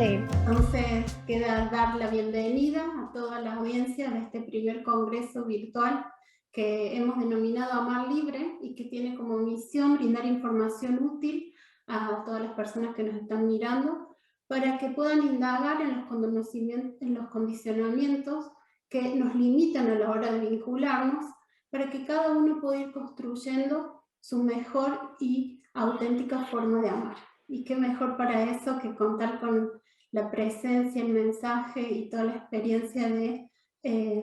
Sí. Entonces, queda dar la bienvenida a toda la audiencia de este primer congreso virtual que hemos denominado Amar Libre y que tiene como misión brindar información útil a todas las personas que nos están mirando para que puedan indagar en los condicionamientos que nos limitan a la hora de vincularnos, para que cada uno pueda ir construyendo su mejor y auténtica forma de amar. Y qué mejor para eso que contar con la presencia, el mensaje y toda la experiencia de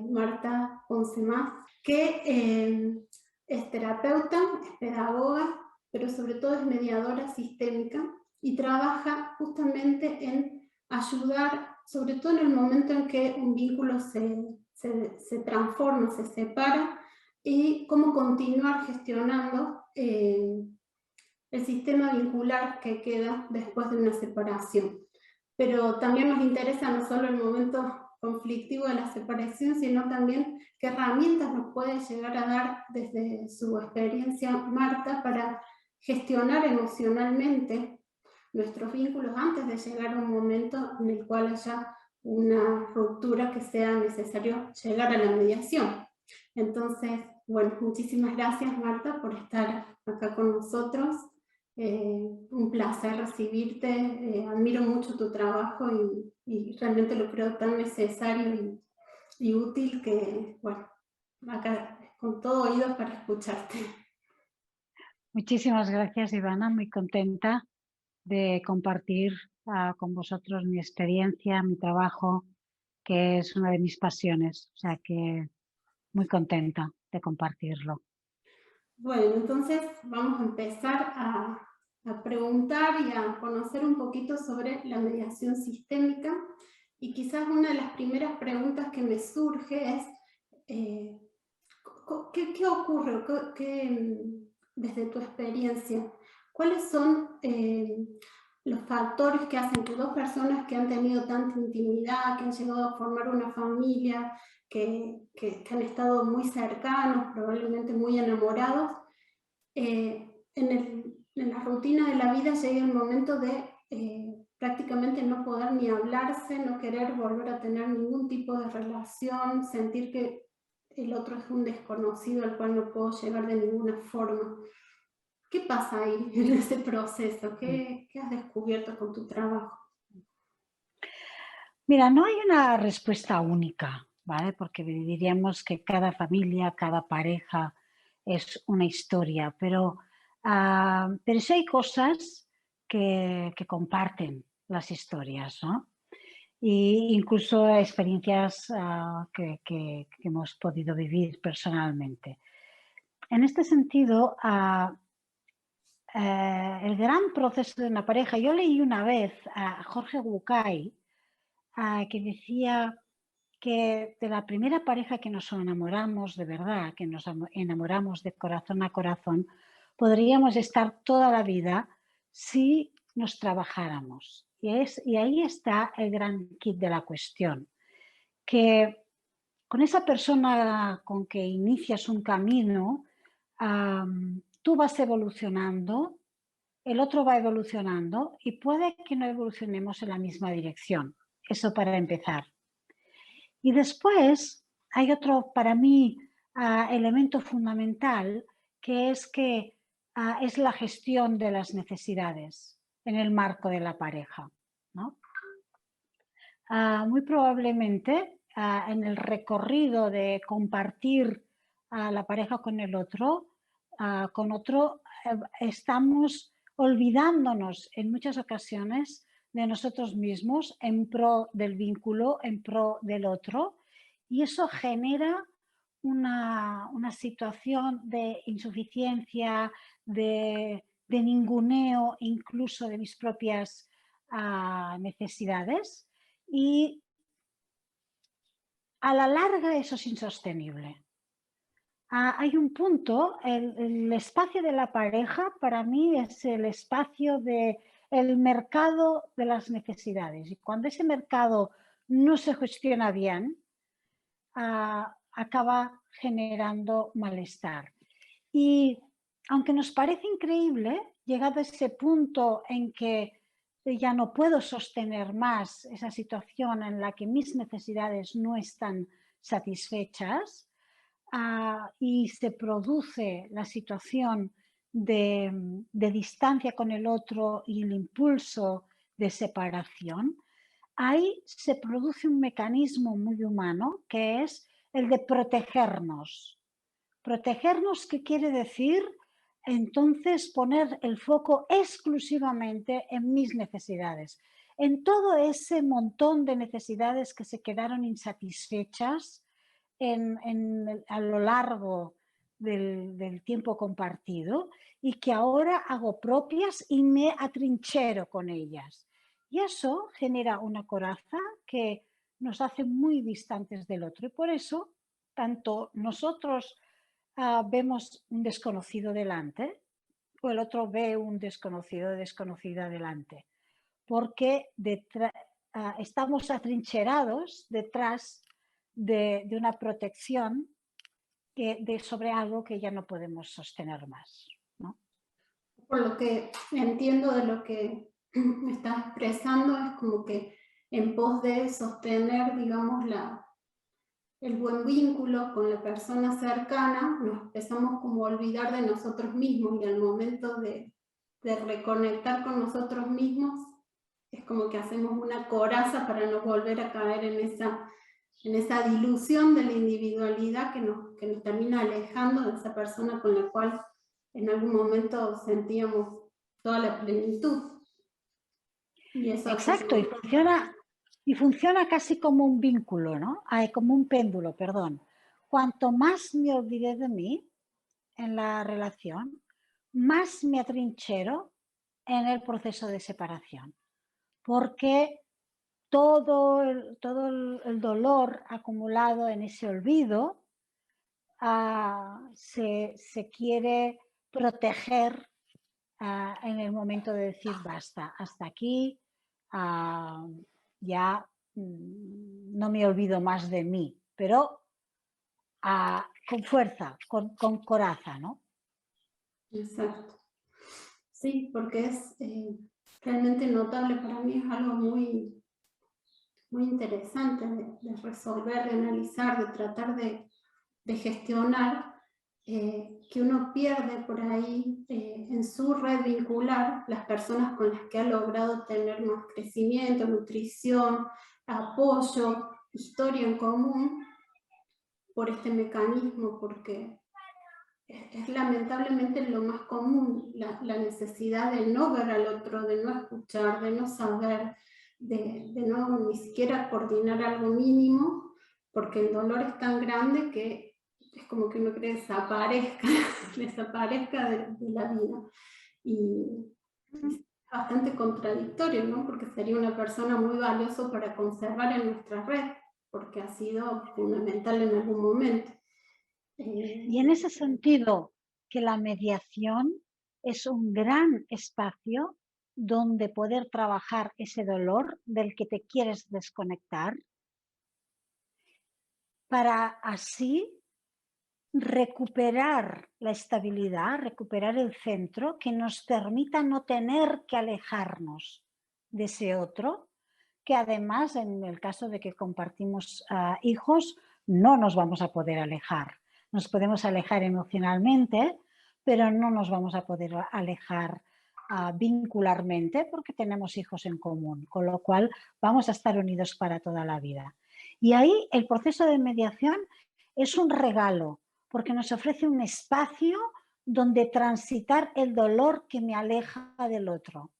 Marta Ponce Más, que es terapeuta, es pedagoga, pero sobre todo es mediadora sistémica y trabaja justamente en ayudar, sobre todo en el momento en que un vínculo se transforma, se separa, y cómo continuar gestionando el sistema vincular que queda después de una separación. Pero también nos interesa no solo el momento conflictivo de la separación, sino también qué herramientas nos puede llegar a dar desde su experiencia Marta para gestionar emocionalmente nuestros vínculos antes de llegar a un momento en el cual haya una ruptura que sea necesario llegar a la mediación. Entonces, bueno, muchísimas gracias Marta por estar acá con nosotros. Un placer recibirte, admiro mucho tu trabajo y realmente lo creo tan necesario y útil que, bueno, acá con todo oído para escucharte. Muchísimas gracias, Ivana. Muy contenta de compartir con vosotros mi experiencia, mi trabajo, que es una de mis pasiones. O sea que muy contenta de compartirlo. Bueno, entonces vamos a empezar a preguntar y a conocer un poquito sobre la mediación sistémica. Y quizás una de las primeras preguntas que me surge es, ¿qué ocurre desde tu experiencia? ¿Cuáles son los factores que hacen que dos personas que han tenido tanta intimidad, que han llegado a formar una familia, que han estado muy cercanos, probablemente muy enamorados, en la rutina de la vida llega el momento de prácticamente no poder ni hablarse, no querer volver a tener ningún tipo de relación, sentir que el otro es un desconocido al cual no puedo llegar de ninguna forma? ¿Qué pasa ahí en ese proceso? ¿Qué has descubierto con tu trabajo? Mira, no hay una respuesta única, ¿vale? Porque diríamos que cada familia, cada pareja es una historia, pero sí hay cosas que comparten las historias, ¿no? Y incluso experiencias que hemos podido vivir personalmente. En este sentido, el gran proceso de una pareja, yo leí una vez a Jorge Bucay, que decía que de la primera pareja que nos enamoramos de verdad, que nos enamoramos de corazón a corazón, podríamos estar toda la vida si nos trabajáramos. Y ahí está el gran kit de la cuestión, que con esa persona con que inicias un camino, tú vas evolucionando, el otro va evolucionando y puede que no evolucionemos en la misma dirección. Eso para empezar. Y después hay otro, para mí, elemento fundamental, que es la gestión de las necesidades en el marco de la pareja, ¿no? Muy probablemente en el recorrido de compartir la pareja con el otro, estamos olvidándonos en muchas ocasiones de nosotros mismos en pro del vínculo, en pro del otro, y eso genera una situación de insuficiencia, de ninguneo incluso de mis propias necesidades, y a la larga eso es insostenible. Hay un punto, el espacio de la pareja para mí es el espacio del mercado de las necesidades, y cuando ese mercado no se gestiona bien, acaba generando malestar. Y aunque nos parece increíble, llegado a ese punto en que ya no puedo sostener más esa situación en la que mis necesidades no están satisfechas, y se produce la situación de distancia con el otro y el impulso de separación, ahí se produce un mecanismo muy humano que es el de protegernos. Protegernos, ¿qué quiere decir? Entonces poner el foco exclusivamente en mis necesidades, en todo ese montón de necesidades que se quedaron insatisfechas a lo largo del tiempo compartido y que ahora hago propias y me atrinchero con ellas. Y eso genera una coraza que nos hace muy distantes del otro. Y por eso, tanto nosotros vemos un desconocido delante o el otro ve un desconocido o desconocida delante, porque estamos atrincherados detrás de una protección sobre algo que ya no podemos sostener más, ¿no? Por lo que entiendo de lo que me estás expresando, es como que en pos de sostener, digamos, el buen vínculo con la persona cercana, nos empezamos como a olvidar de nosotros mismos, y al momento de reconectar con nosotros mismos, es como que hacemos una coraza para no volver a caer en esa dilución de la individualidad que nos termina alejando de esa persona con la cual en algún momento sentíamos toda la plenitud. Y eso hace Exacto, y funciona casi como un vínculo, ¿no? Como un péndulo, perdón. Cuanto más me olvidé de mí en la relación, más me atrinchero en el proceso de separación. Porque todo el dolor acumulado en ese olvido se quiere proteger en el momento de decir basta, hasta aquí, ya no me olvido más de mí, pero con fuerza, con coraza, ¿no? Exacto. Sí, porque es realmente notable, para mí es algo muy, muy interesante de resolver, de analizar, de tratar de gestionar, que uno pierde por ahí en su red vincular las personas con las que ha logrado tener más crecimiento, nutrición, apoyo, historia en común, por este mecanismo, porque es lamentablemente lo más común, la necesidad de no ver al otro, de no escuchar, de no saber, de no ni siquiera coordinar algo mínimo, porque el dolor es tan grande que es como que uno cree desaparezca, desaparezca de la vida. Y es bastante contradictorio, ¿no? Porque sería una persona muy valiosa para conservar en nuestra red, porque ha sido fundamental en algún momento. Y en ese sentido, que la mediación es un gran espacio donde poder trabajar ese dolor del que te quieres desconectar para así recuperar la estabilidad, recuperar el centro que nos permita no tener que alejarnos de ese otro, que además en el caso de que compartimos hijos no nos vamos a poder alejar. Nos podemos alejar emocionalmente, pero no nos vamos a poder alejar vincularmente porque tenemos hijos en común, con lo cual vamos a estar unidos para toda la vida. Y ahí el proceso de mediación es un regalo porque nos ofrece un espacio donde transitar el dolor que me aleja del otro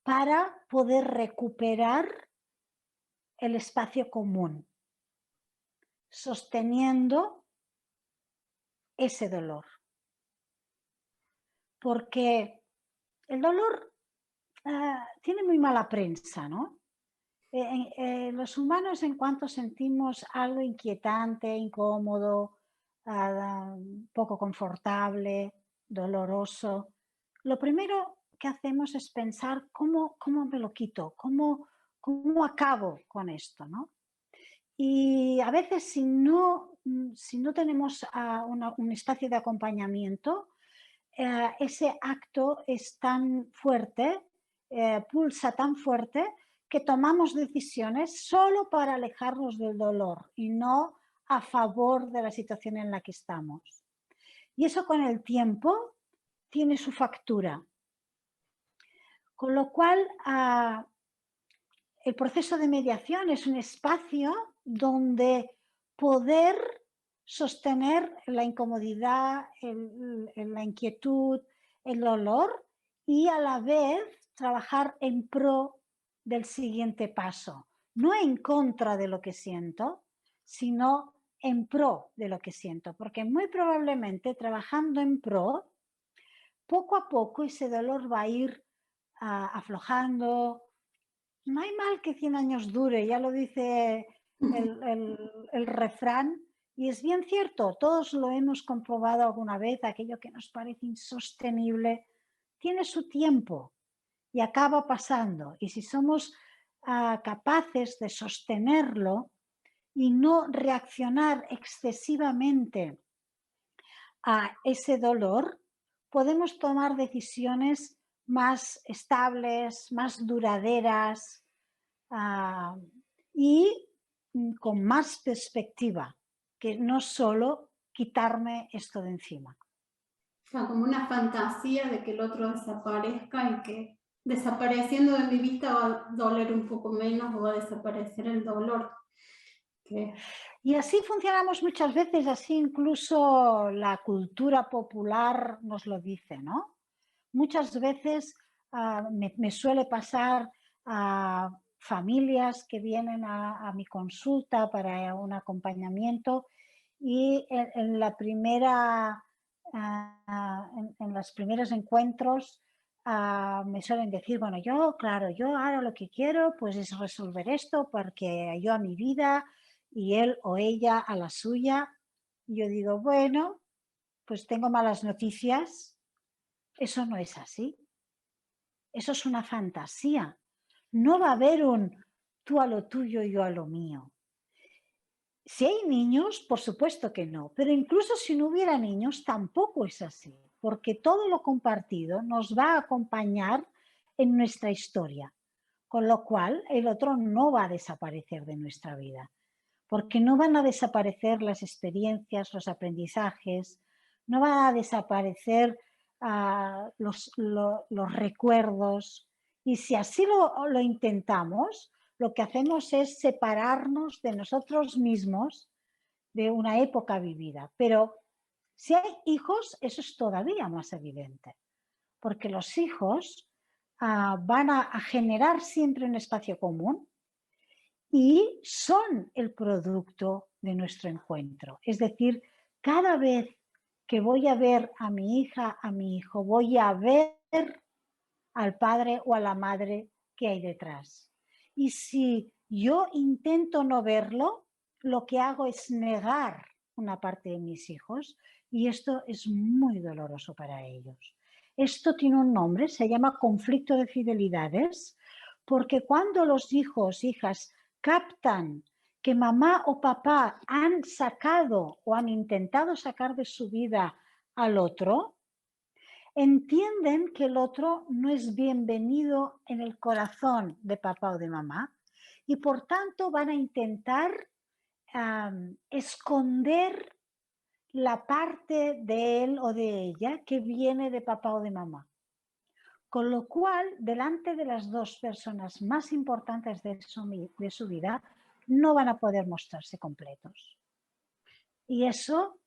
para poder recuperar el espacio común, sosteniendo ese dolor. Porque el dolor tiene muy mala prensa, ¿no? Los humanos, en cuanto sentimos algo inquietante, incómodo, poco confortable, doloroso, lo primero que hacemos es pensar cómo me lo quito, cómo acabo con esto, ¿no? Y a veces si no tenemos un espacio de acompañamiento, ese acto es tan fuerte, pulsa tan fuerte que tomamos decisiones solo para alejarnos del dolor y no a favor de la situación en la que estamos. Y eso con el tiempo tiene su factura. Con lo cual, el proceso de mediación es un espacio donde poder sostener la incomodidad, la inquietud, el dolor y a la vez trabajar en pro del siguiente paso. No en contra de lo que siento, sino en pro de lo que siento, porque muy probablemente trabajando en pro, poco a poco ese dolor va a ir aflojando. No hay mal que 100 años dure, ya lo dice el refrán, y es bien cierto, todos lo hemos comprobado alguna vez, aquello que nos parece insostenible tiene su tiempo y acaba pasando. Y si somos capaces de sostenerlo y no reaccionar excesivamente a ese dolor, podemos tomar decisiones más estables, más duraderas y con más perspectiva, que no solo quitarme esto de encima. O sea, como una fantasía de que el otro desaparezca y que desapareciendo de mi vista va a doler un poco menos o va a desaparecer el dolor. Y así funcionamos muchas veces, así incluso la cultura popular nos lo dice, ¿no? Muchas veces me suele pasar a familias que vienen a mi consulta para un acompañamiento y en los primeros encuentros me suelen decir, bueno, yo ahora lo que quiero pues es resolver esto porque yo a mi vida y él o ella a la suya. Y yo digo, bueno, pues tengo malas noticias. Eso no es así. Eso es una fantasía. No va a haber un tú a lo tuyo y yo a lo mío. Si hay niños, por supuesto que no, pero incluso si no hubiera niños, tampoco es así, porque todo lo compartido nos va a acompañar en nuestra historia, con lo cual el otro no va a desaparecer de nuestra vida, porque no van a desaparecer las experiencias, los aprendizajes, no van a desaparecer los recuerdos, y si así lo intentamos, lo que hacemos es separarnos de nosotros mismos de una época vivida. Pero si hay hijos, eso es todavía más evidente, porque los hijos van a generar siempre un espacio común y son el producto de nuestro encuentro. Es decir, cada vez que voy a ver a mi hija, a mi hijo, voy a ver al padre o a la madre que hay detrás. Y si yo intento no verlo, lo que hago es negar una parte de mis hijos y esto es muy doloroso para ellos. Esto tiene un nombre, se llama conflicto de fidelidades, porque cuando los hijos, hijas, captan que mamá o papá han sacado o han intentado sacar de su vida al otro, entienden que el otro no es bienvenido en el corazón de papá o de mamá y por tanto van a intentar esconder la parte de él o de ella que viene de papá o de mamá. Con lo cual, delante de las dos personas más importantes de su vida, no van a poder mostrarse completos. Y eso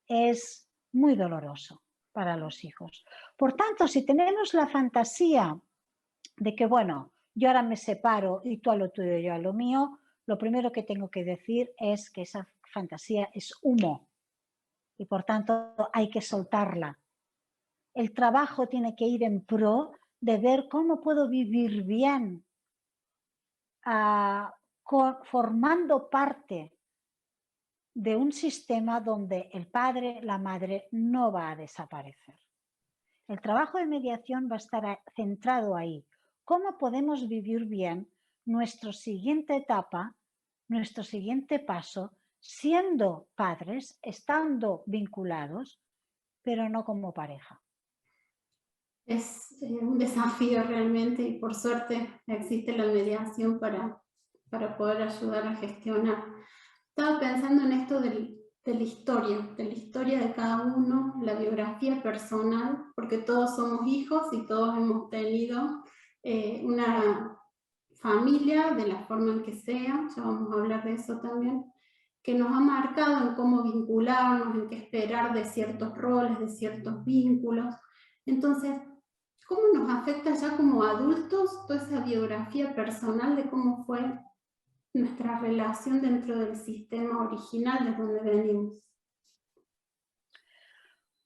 es muy doloroso para los hijos. Por tanto, si tenemos la fantasía de que, bueno, yo ahora me separo y tú a lo tuyo y yo a lo mío, lo primero que tengo que decir es que esa fantasía es humo y por tanto hay que soltarla. El trabajo tiene que ir en pro de ver cómo puedo vivir bien, formando parte de un sistema donde el padre, la madre no va a desaparecer. El trabajo de mediación va a estar centrado ahí. ¿Cómo podemos vivir bien nuestra siguiente etapa, nuestro siguiente paso, siendo padres, estando vinculados, pero no como pareja? Es un desafío realmente y por suerte existe la mediación para poder ayudar a gestionar. Estaba pensando en esto de la historia de cada uno, la biografía personal, porque todos somos hijos y todos hemos tenido una familia de la forma en que sea, ya vamos a hablar de eso también, que nos ha marcado en cómo vincularnos, en qué esperar de ciertos roles, de ciertos vínculos. Entonces, ¿cómo nos afecta ya como adultos toda esa biografía personal de cómo fue nuestra relación dentro del sistema original de donde venimos?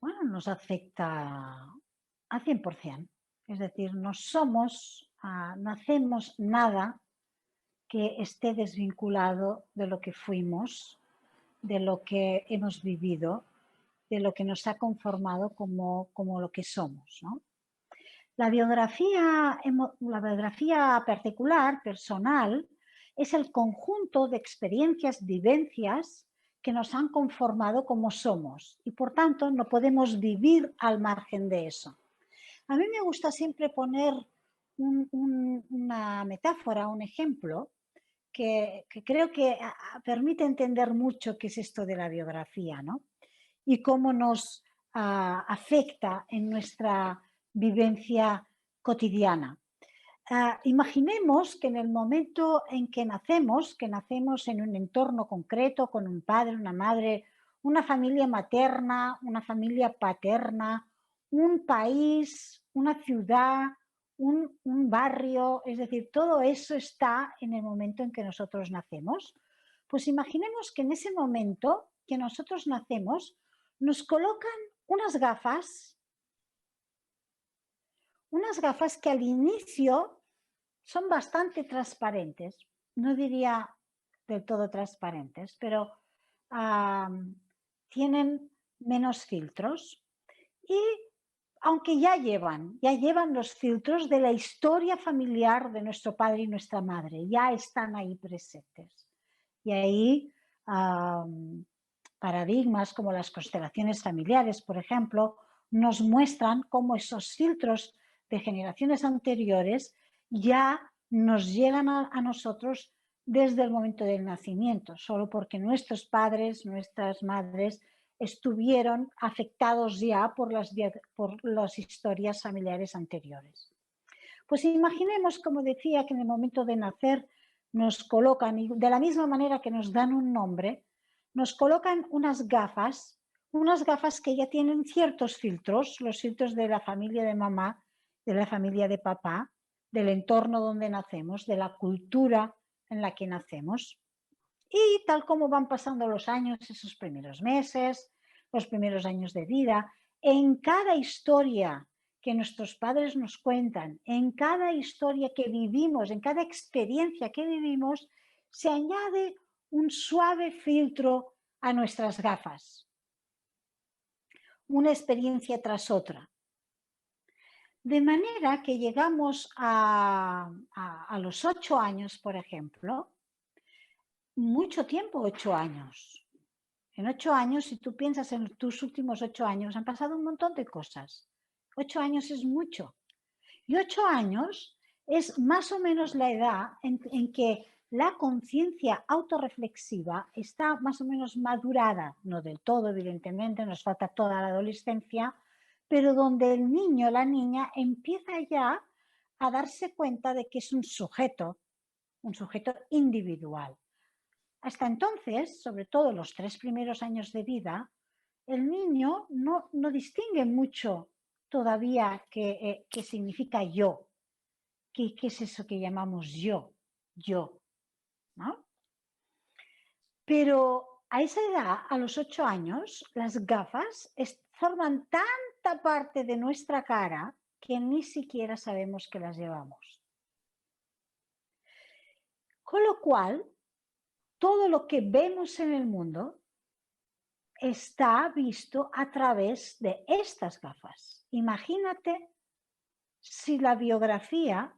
Bueno, nos afecta al 100%. Es decir, no hacemos nada que esté desvinculado de lo que fuimos, de lo que hemos vivido, de lo que nos ha conformado como lo que somos, ¿no? La biografía particular, personal, es el conjunto de experiencias, vivencias que nos han conformado como somos y por tanto no podemos vivir al margen de eso. A mí me gusta siempre poner una metáfora, un ejemplo que creo que permite entender mucho qué es esto de la biografía, ¿no? Y cómo nos afecta en nuestra vivencia cotidiana. Imaginemos que en el momento en que nacemos en un entorno concreto, con un padre, una madre, una familia materna, una familia paterna, un país, una ciudad, un barrio, es decir, todo eso está en el momento en que nosotros nacemos. Pues imaginemos que en ese momento que nosotros nacemos, nos colocan unas gafas que al inicio son bastante transparentes, no diría del todo transparentes, pero tienen menos filtros y aunque ya llevan los filtros de la historia familiar de nuestro padre y nuestra madre, ya están ahí presentes. Y ahí paradigmas como las constelaciones familiares, por ejemplo, nos muestran cómo esos filtros de generaciones anteriores ya nos llegan a nosotros desde el momento del nacimiento, solo porque nuestros padres, nuestras madres estuvieron afectados ya por las historias familiares anteriores. Pues imaginemos, como decía, que en el momento de nacer nos colocan, y de la misma manera que nos dan un nombre, nos colocan unas gafas que ya tienen ciertos filtros, los filtros de la familia de mamá, de la familia de papá, del entorno donde nacemos, de la cultura en la que nacemos. Y tal como van pasando los años, esos primeros meses, los primeros años de vida, en cada historia que nuestros padres nos cuentan, en cada historia que vivimos, en cada experiencia que vivimos, se añade un suave filtro a nuestras gafas, una experiencia tras otra. De manera que llegamos a los 8 años, por ejemplo, mucho tiempo, 8 años. En 8 años, si tú piensas en tus últimos 8 años, han pasado un montón de cosas. 8 años es mucho. Y 8 años es más o menos la edad en que la conciencia autorreflexiva está más o menos madurada, no del todo, evidentemente, nos falta toda la adolescencia, pero donde el niño, la niña, empieza ya a darse cuenta de que es un sujeto individual. Hasta entonces, sobre todo los 3 primeros años de vida, el niño no distingue mucho todavía qué significa yo, qué es eso que llamamos yo, ¿no? Pero a esa edad, a los 8 años, las gafas forman tanta parte de nuestra cara que ni siquiera sabemos que las llevamos. Con lo cual, todo lo que vemos en el mundo está visto a través de estas gafas. Imagínate si la biografía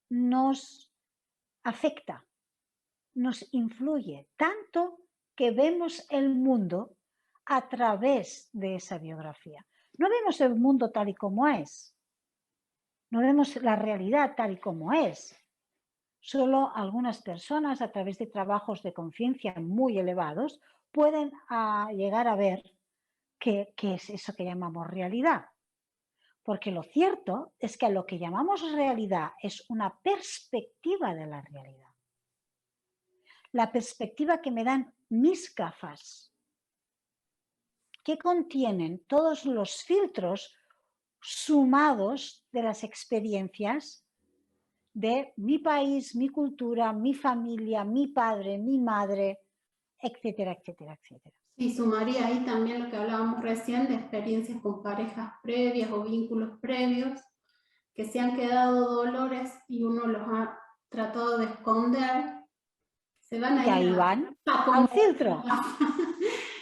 nos afecta, nos influye, tanto que vemos el mundo a través de esa biografía. No vemos el mundo tal y como es, no vemos la realidad tal y como es. Solo algunas personas, a través de trabajos de conciencia muy elevados, pueden llegar a ver qué es eso que llamamos realidad. Porque lo cierto es que lo que llamamos realidad es una perspectiva de la realidad. La perspectiva que me dan mis gafas, que contienen todos los filtros sumados de las experiencias de mi país, mi cultura, mi familia, mi padre, mi madre, etcétera, etcétera, etcétera. Y sumaría ahí también lo que hablábamos recién de experiencias con parejas previas o vínculos previos, que se han quedado dolores y uno los ha tratado de esconder, se van a Y ir ahí van al filtro.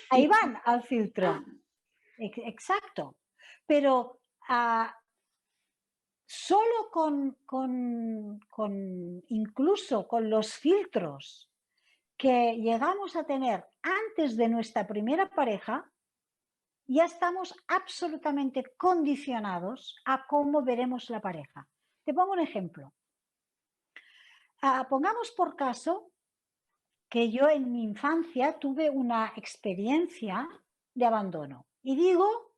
Ahí van al filtro. Exacto. Pero solo incluso con los filtros que llegamos a tener antes de nuestra primera pareja, ya estamos absolutamente condicionados a cómo veremos la pareja. Te pongo un ejemplo. Pongamos por caso que yo en mi infancia tuve una experiencia de abandono. Y digo,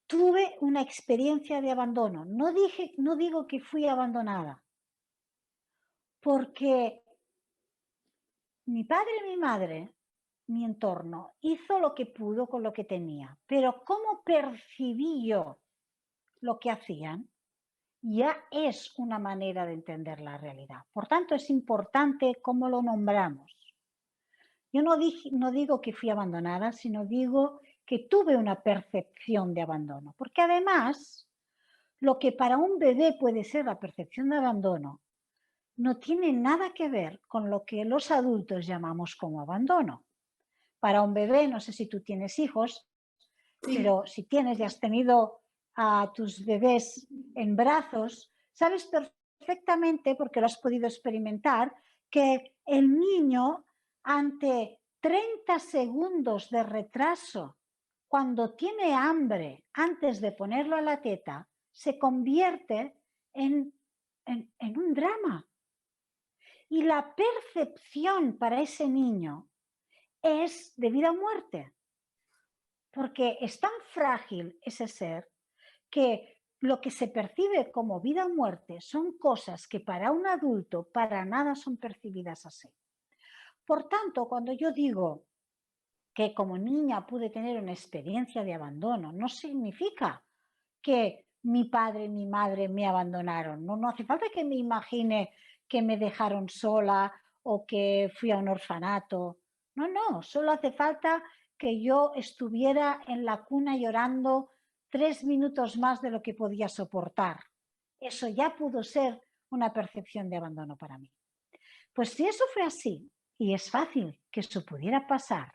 tuve una experiencia de abandono. No digo que fui abandonada. Porque mi padre y mi madre, mi entorno, hizo lo que pudo con lo que tenía. Pero cómo percibí yo lo que hacían, ya es una manera de entender la realidad. Por tanto, es importante cómo lo nombramos. Yo no digo que fui abandonada, sino digo que tuve una percepción de abandono. Porque además, lo que para un bebé puede ser la percepción de abandono, no tiene nada que ver con lo que los adultos llamamos como abandono. Para un bebé, no sé si tú tienes hijos, sí, pero si tienes y has tenido a tus bebés en brazos, sabes perfectamente, porque lo has podido experimentar, que el niño ante 30 segundos de retraso, cuando tiene hambre antes de ponerlo a la teta, se convierte en un drama. Y la percepción para ese niño es de vida o muerte. Porque es tan frágil ese ser que lo que se percibe como vida o muerte son cosas que para un adulto para nada son percibidas así. Por tanto, cuando yo digo que como niña pude tener una experiencia de abandono, no significa que mi padre y mi madre me abandonaron. No hace falta que me imagine que me dejaron sola o que fui a un orfanato. No, solo hace falta que yo estuviera en la cuna llorando 3 minutos más de lo que podía soportar. Eso ya pudo ser una percepción de abandono para mí. Pues si eso fue así, y es fácil que eso pudiera pasar,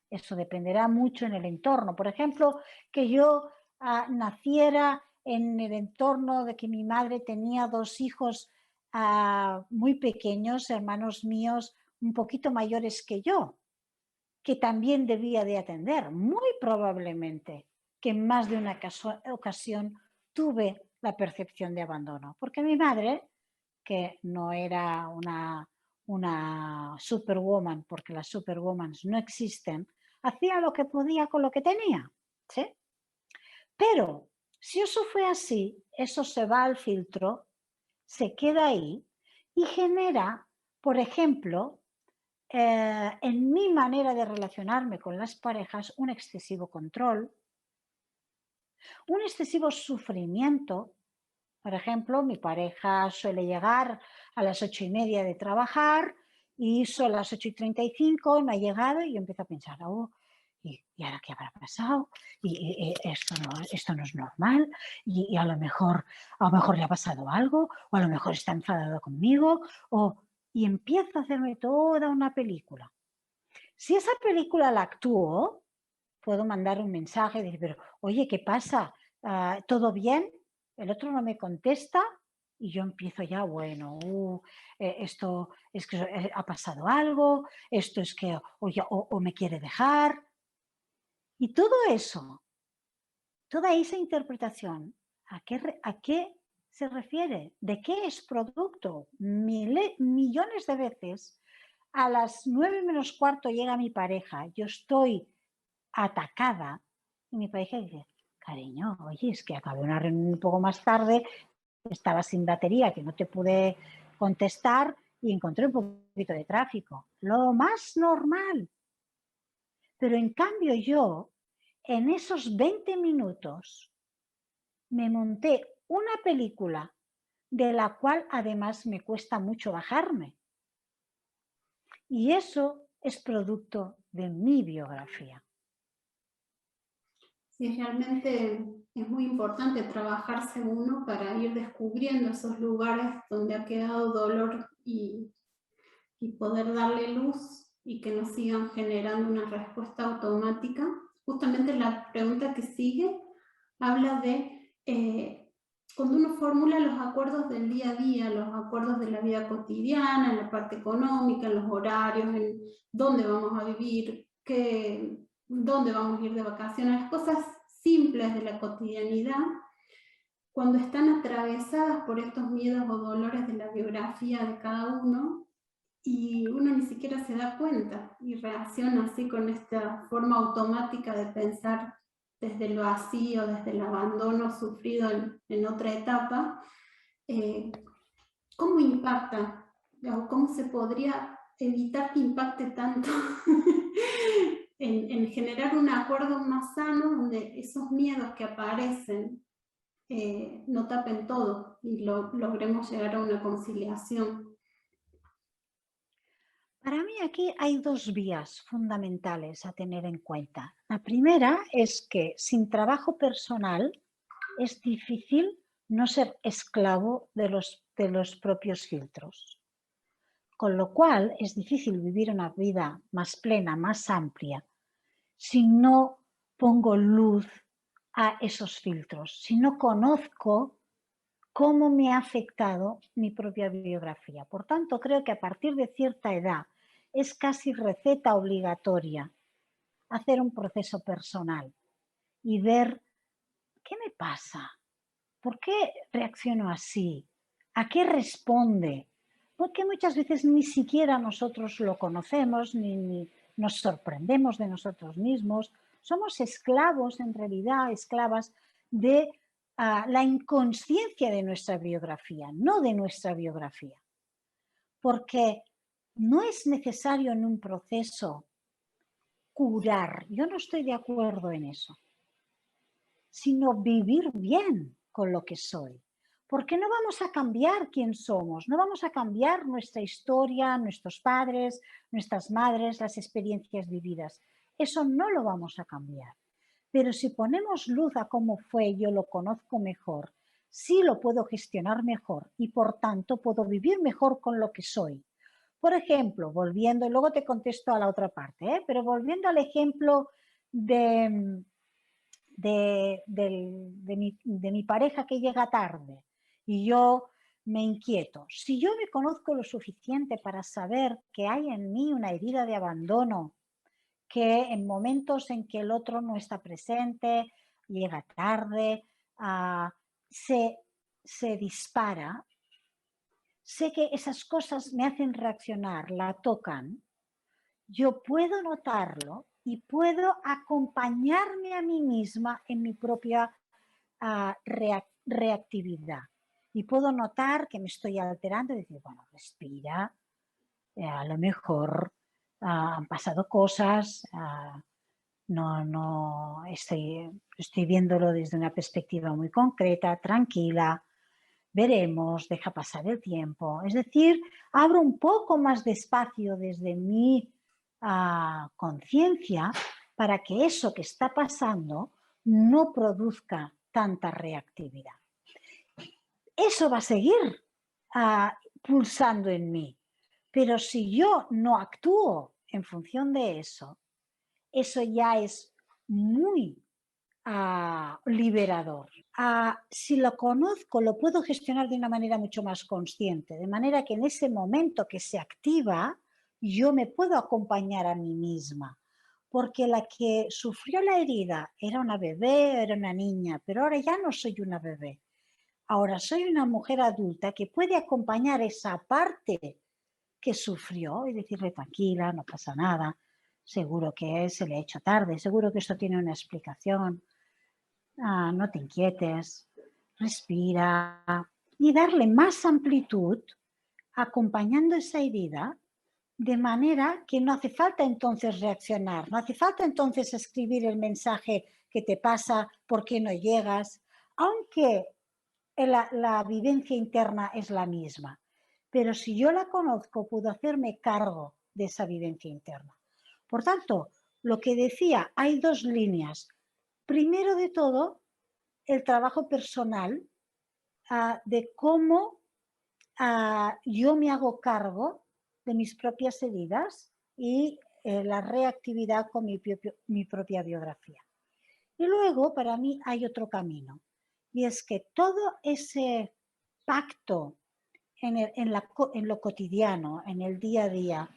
eso dependerá mucho en el entorno. Por ejemplo, que yo naciera en el entorno de que mi madre tenía 2 hijos muy pequeños, hermanos míos un poquito mayores que yo, que también debía de atender. Muy probablemente que en más de una ocasión tuve la percepción de abandono, porque mi madre, que no era una superwoman, porque las superwomans no existen, hacía lo que podía con lo que tenía, ¿sí? Pero si eso fue así, eso se va al filtro, se queda ahí y genera, por ejemplo, en mi manera de relacionarme con las parejas, un excesivo control, un excesivo sufrimiento. Por ejemplo, mi pareja suele llegar a las 8:30 de trabajar y son las 8:35, no ha llegado y yo empiezo a pensar, ¿y ahora qué habrá pasado? Y esto no es normal y a lo mejor le ha pasado algo o a lo mejor está enfadado conmigo y empiezo a hacerme toda una película. Si esa película la actúo, puedo mandar un mensaje y decir, pero oye, ¿qué pasa? ¿Todo bien? El otro no me contesta y yo empiezo ya, bueno, esto es que ha pasado algo, esto es que o me quiere dejar. Y todo eso, toda esa interpretación, ¿a qué se refiere? ¿De qué es producto? Millones de veces a las 9 menos cuarto llega mi pareja, yo estoy atacada y mi pareja dice, cariño, oye, es que acabé una reunión un poco más tarde, estaba sin batería, que no te pude contestar y encontré un poquito de tráfico. Lo más normal. Pero en cambio yo, en esos 20 minutos, me monté una película de la cual además me cuesta mucho bajarme. Y eso es producto de mi biografía. Sí, realmente es muy importante trabajarse uno para ir descubriendo esos lugares donde ha quedado dolor y poder darle luz y que no sigan generando una respuesta automática. Justamente la pregunta que sigue habla de cuando uno formula los acuerdos del día a día, los acuerdos de la vida cotidiana, en la parte económica, en los horarios, en dónde vamos a vivir, dónde vamos a ir de vacaciones, las cosas simples de la cotidianidad, cuando están atravesadas por estos miedos o dolores de la biografía de cada uno, y uno ni siquiera se da cuenta y reacciona así con esta forma automática de pensar desde el vacío, desde el abandono sufrido en otra etapa, ¿cómo impacta? ¿O cómo se podría evitar que impacte tanto en generar un acuerdo más sano donde esos miedos que aparecen no tapen todo y logremos llegar a una conciliación? Para mí aquí hay dos vías fundamentales a tener en cuenta. La primera es que sin trabajo personal es difícil no ser esclavo de los propios filtros. Con lo cual es difícil vivir una vida más plena, más amplia, si no pongo luz a esos filtros, si no conozco cómo me ha afectado mi propia biografía. Por tanto, creo que a partir de cierta edad es casi receta obligatoria hacer un proceso personal y ver qué me pasa, por qué reacciono así, a qué responde, porque muchas veces ni siquiera nosotros lo conocemos ni nos sorprendemos de nosotros mismos. Somos esclavos, en realidad, esclavas de la inconsciencia de nuestra biografía, no de nuestra biografía. Porque no es necesario en un proceso curar, yo no estoy de acuerdo en eso, sino vivir bien con lo que soy. Porque no vamos a cambiar quién somos, no vamos a cambiar nuestra historia, nuestros padres, nuestras madres, las experiencias vividas. Eso no lo vamos a cambiar. Pero si ponemos luz a cómo fue, yo lo conozco mejor, sí lo puedo gestionar mejor y por tanto puedo vivir mejor con lo que soy. Por ejemplo, volviendo, y luego te contesto a la otra parte, pero volviendo al ejemplo de mi pareja que llega tarde y yo me inquieto. Si yo me conozco lo suficiente para saber que hay en mí una herida de abandono, que en momentos en que el otro no está presente, llega tarde, se dispara, sé que esas cosas me hacen reaccionar, la tocan, yo puedo notarlo y puedo acompañarme a mí misma en mi propia reactividad. Y puedo notar que me estoy alterando y decir, bueno, respira, a lo mejor han pasado cosas, no estoy viéndolo desde una perspectiva muy concreta, tranquila, veremos, deja pasar el tiempo. Es decir, abro un poco más de espacio desde mi conciencia para que eso que está pasando no produzca tanta reactividad. Eso va a seguir pulsando en mí, pero si yo no actúo en función de eso ya es muy liberador. Si lo conozco, lo puedo gestionar de una manera mucho más consciente, de manera que en ese momento que se activa, yo me puedo acompañar a mí misma, porque la que sufrió la herida era una bebé, era una niña, pero ahora ya no soy una bebé. Ahora soy una mujer adulta que puede acompañar esa parte que sufrió y decirle tranquila, no pasa nada, seguro que se le ha hecho tarde, seguro que esto tiene una explicación, no te inquietes, respira y darle más amplitud acompañando esa herida de manera que no hace falta entonces reaccionar, no hace falta entonces escribir el mensaje que te pasa, por qué no llegas, aunque la vivencia interna es la misma. Pero si yo la conozco, puedo hacerme cargo de esa vivencia interna. Por tanto, lo que decía, hay dos líneas. Primero de todo, el trabajo personal de cómo yo me hago cargo de mis propias heridas y la reactividad con mi propia biografía. Y luego, para mí, hay otro camino. Y es que todo ese pacto en lo cotidiano, en el día a día,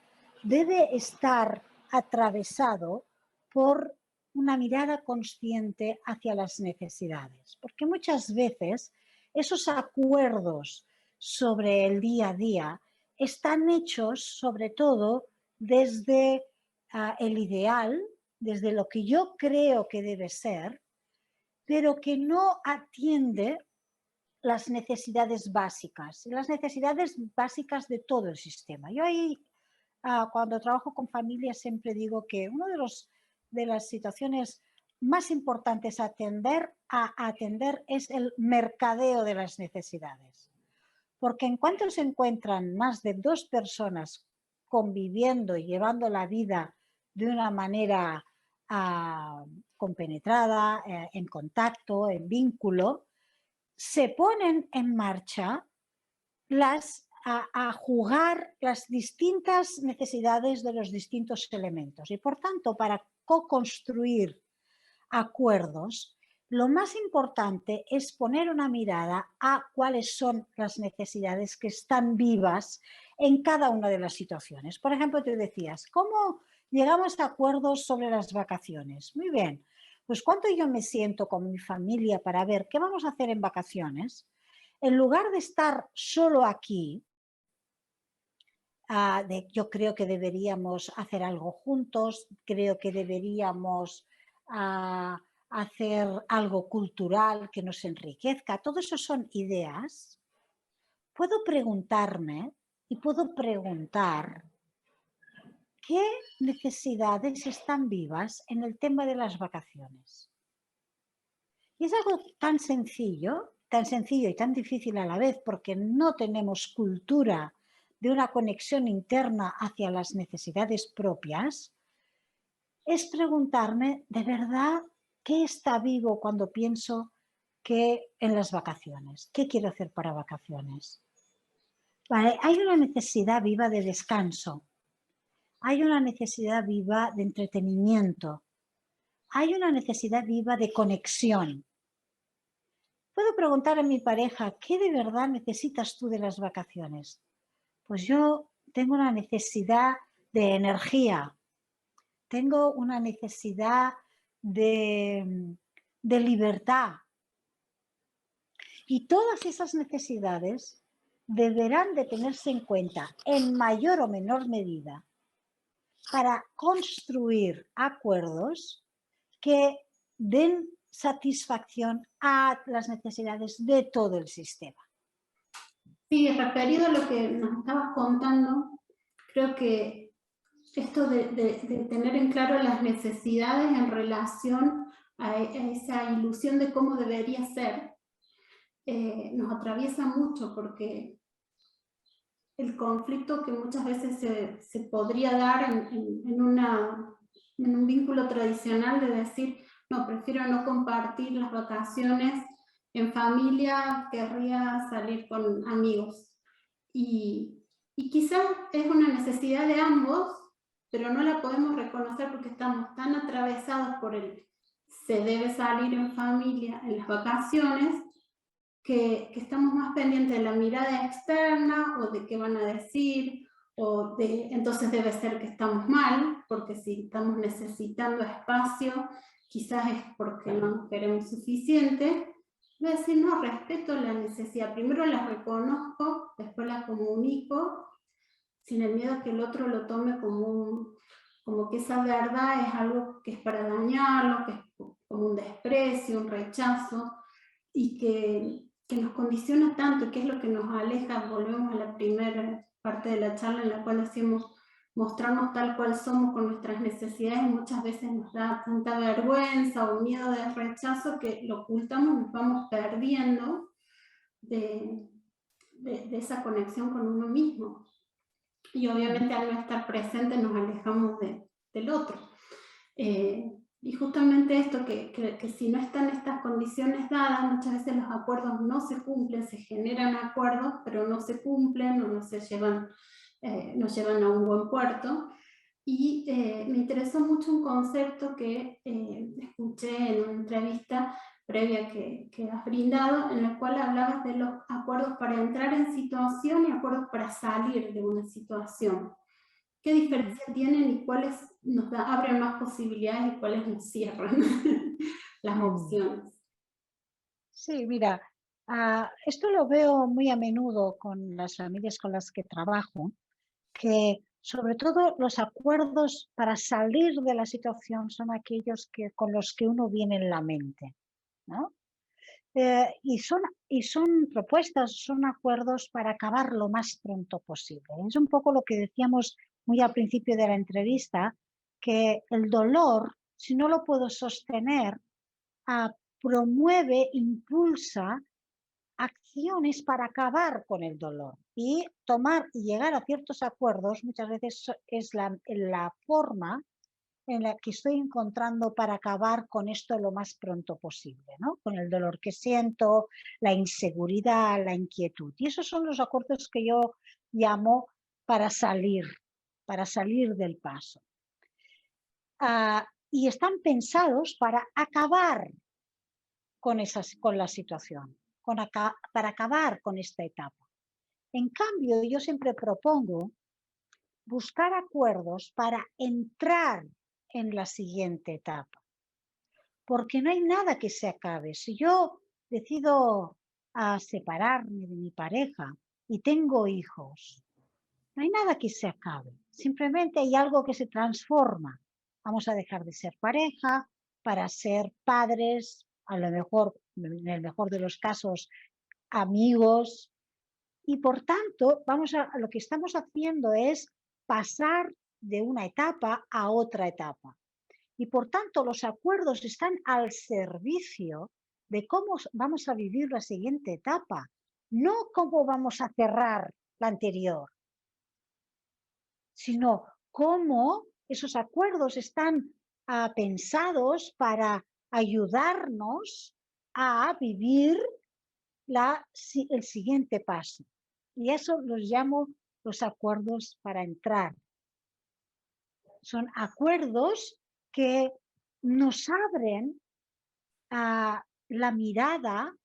debe estar atravesado por una mirada consciente hacia las necesidades. Porque muchas veces esos acuerdos sobre el día a día están hechos sobre todo desde el ideal, desde lo que yo creo que debe ser, pero que no atiende las necesidades básicas, las necesidades básicas de todo el sistema. Yo ahí, cuando trabajo con familias, siempre digo que una de las situaciones más importantes a atender es el mercadeo de las necesidades. Porque en cuanto se encuentran más de dos personas conviviendo y llevando la vida de una manera compenetrada, en contacto, en vínculo, se ponen en marcha a jugar las distintas necesidades de los distintos elementos. Y por tanto, para co-construir acuerdos, lo más importante es poner una mirada a cuáles son las necesidades que están vivas en cada una de las situaciones. Por ejemplo, tú decías, ¿cómo llegamos a acuerdos sobre las vacaciones? Muy bien, pues cuando yo me siento con mi familia para ver qué vamos a hacer en vacaciones, en lugar de estar solo aquí, yo creo que deberíamos hacer algo juntos, creo que deberíamos hacer algo cultural que nos enriquezca. Todo eso son ideas. Puedo preguntarme y puedo preguntar qué necesidades están vivas en el tema de las vacaciones. Y es algo tan sencillo y tan difícil a la vez porque no tenemos cultura de una conexión interna hacia las necesidades propias, es preguntarme de verdad qué está vivo cuando pienso que en las vacaciones, qué quiero hacer para vacaciones. Vale, hay una necesidad viva de descanso, hay una necesidad viva de entretenimiento, hay una necesidad viva de conexión. Puedo preguntar a mi pareja, ¿qué de verdad necesitas tú de las vacaciones? Pues yo tengo una necesidad de energía, tengo una necesidad de libertad. Y todas esas necesidades deberán de tenerse en cuenta en mayor o menor medida para construir acuerdos que den satisfacción a las necesidades de todo el sistema. Sí, referido a lo que nos estabas contando, creo que esto de tener en claro las necesidades en relación a esa ilusión de cómo debería ser, nos atraviesa mucho porque el conflicto que muchas veces se podría dar en un vínculo tradicional de decir, no, prefiero no compartir las vacaciones en familia, querría salir con amigos. Y quizás es una necesidad de ambos, pero no la podemos reconocer porque estamos tan atravesados por el se debe salir en familia en las vacaciones, que estamos más pendientes de la mirada externa o de qué van a decir, o de entonces debe ser que estamos mal, porque si estamos necesitando espacio, quizás es porque no nos queremos suficiente, Voy a decir, no, respeto la necesidad. Primero la reconozco, después la comunico, sin el miedo a que el otro lo tome como que esa verdad es algo que es para dañarlo, que es como un desprecio, un rechazo, y que nos condiciona tanto, y que es lo que nos aleja. Volvemos a la primera parte de la charla en la cual decimos mostrarnos tal cual somos con nuestras necesidades, y muchas veces nos da tanta vergüenza o miedo de rechazo que lo ocultamos, nos vamos perdiendo de esa conexión con uno mismo. Y obviamente al no estar presente nos alejamos del otro. Y justamente esto, que si no están estas condiciones dadas, muchas veces los acuerdos no se cumplen, se generan acuerdos, pero no se cumplen o no se llevan, no llevan a un buen puerto. Y me interesó mucho un concepto que escuché en una entrevista previa que has brindado, en la cual hablabas de los acuerdos para entrar en situación y acuerdos para salir de una situación. ¿Qué diferencia tienen y cuáles nos abren más posibilidades y cuáles nos cierran las opciones? Sí, mira, esto lo veo muy a menudo con las familias con las que trabajo, que sobre todo los acuerdos para salir de la situación son aquellos con los que uno viene en la mente, ¿no? Y son propuestas, son acuerdos para acabar lo más pronto posible. Es un poco lo que decíamos muy al principio de la entrevista, que el dolor, si no lo puedo sostener, promueve, impulsa acciones para acabar con el dolor. Y tomar y llegar a ciertos acuerdos muchas veces es la forma en la que estoy encontrando para acabar con esto lo más pronto posible, ¿no? Con el dolor que siento, la inseguridad, la inquietud. Y esos son los acuerdos que yo llamo para salir del paso. Y están pensados para acabar con la situación, para acabar con esta etapa. En cambio, yo siempre propongo buscar acuerdos para entrar en la siguiente etapa, porque no hay nada que se acabe. Si yo decido separarme de mi pareja y tengo hijos, no hay nada que se acabe, simplemente hay algo que se transforma. Vamos a dejar de ser pareja para ser padres, a lo mejor, en el mejor de los casos, amigos, y por tanto, lo que estamos haciendo es pasar de una etapa a otra etapa. Y por tanto, los acuerdos están al servicio de cómo vamos a vivir la siguiente etapa, no cómo vamos a cerrar la anterior, sino cómo esos acuerdos están pensados para ayudarnos a vivir el siguiente paso. Y eso los llamo los acuerdos para entrar. Son acuerdos que nos abren la mirada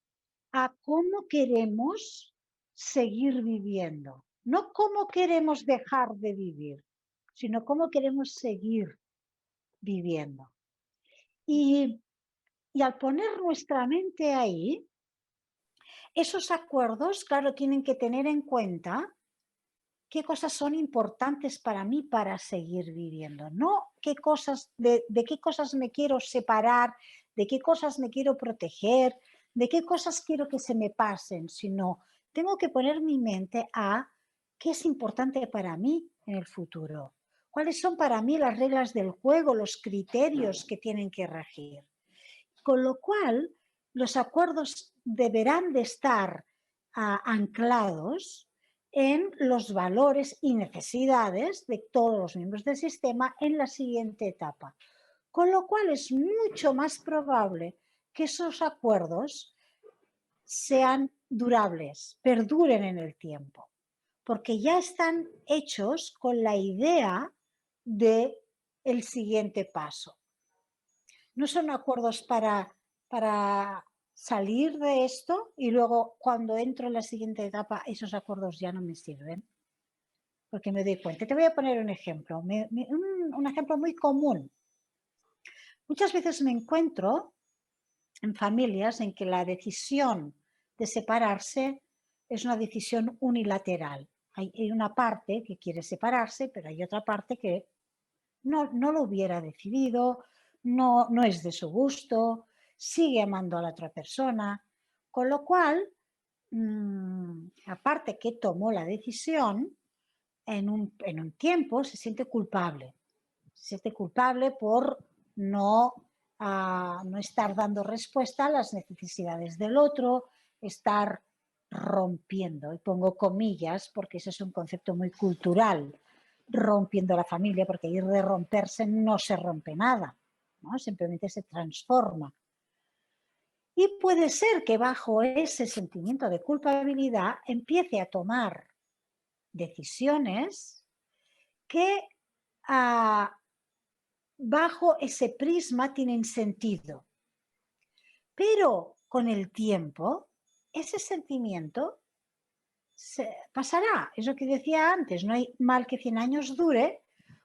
a cómo queremos seguir viviendo. No cómo queremos dejar de vivir, sino cómo queremos seguir viviendo. Y al poner nuestra mente ahí, esos acuerdos, claro, tienen que tener en cuenta qué cosas son importantes para mí para seguir viviendo, no de qué cosas me quiero separar, de qué cosas me quiero proteger, de qué cosas quiero que se me pasen, sino tengo que poner mi mente a qué es importante para mí en el futuro, cuáles son para mí las reglas del juego, los criterios que tienen que regir. Con lo cual, los acuerdos deberán de estar anclados en los valores y necesidades de todos los miembros del sistema en la siguiente etapa. Con lo cual es mucho más probable que esos acuerdos sean durables, perduren en el tiempo, porque ya están hechos con la idea del siguiente paso. No son acuerdos para salir de esto y luego cuando entro en la siguiente etapa esos acuerdos ya no me sirven, porque me doy cuenta. Te voy a poner un ejemplo, un ejemplo muy común. Muchas veces me encuentro en familias en que la decisión de separarse es una decisión unilateral. Hay una parte que quiere separarse, pero hay otra parte que no lo hubiera decidido, no es de su gusto, sigue amando a la otra persona, con lo cual, aparte que tomó la decisión, en un tiempo se siente culpable. Se siente culpable por no estar dando respuesta a las necesidades del otro, estar rompiendo, y pongo comillas porque ese es un concepto muy cultural, rompiendo la familia, porque ir de romperse no se rompe nada, ¿no? Simplemente se transforma. Y puede ser que bajo ese sentimiento de culpabilidad empiece a tomar decisiones que bajo ese prisma tienen sentido. Pero con el tiempo, ese sentimiento pasará. Es lo que decía antes, no hay mal que 100 años dure,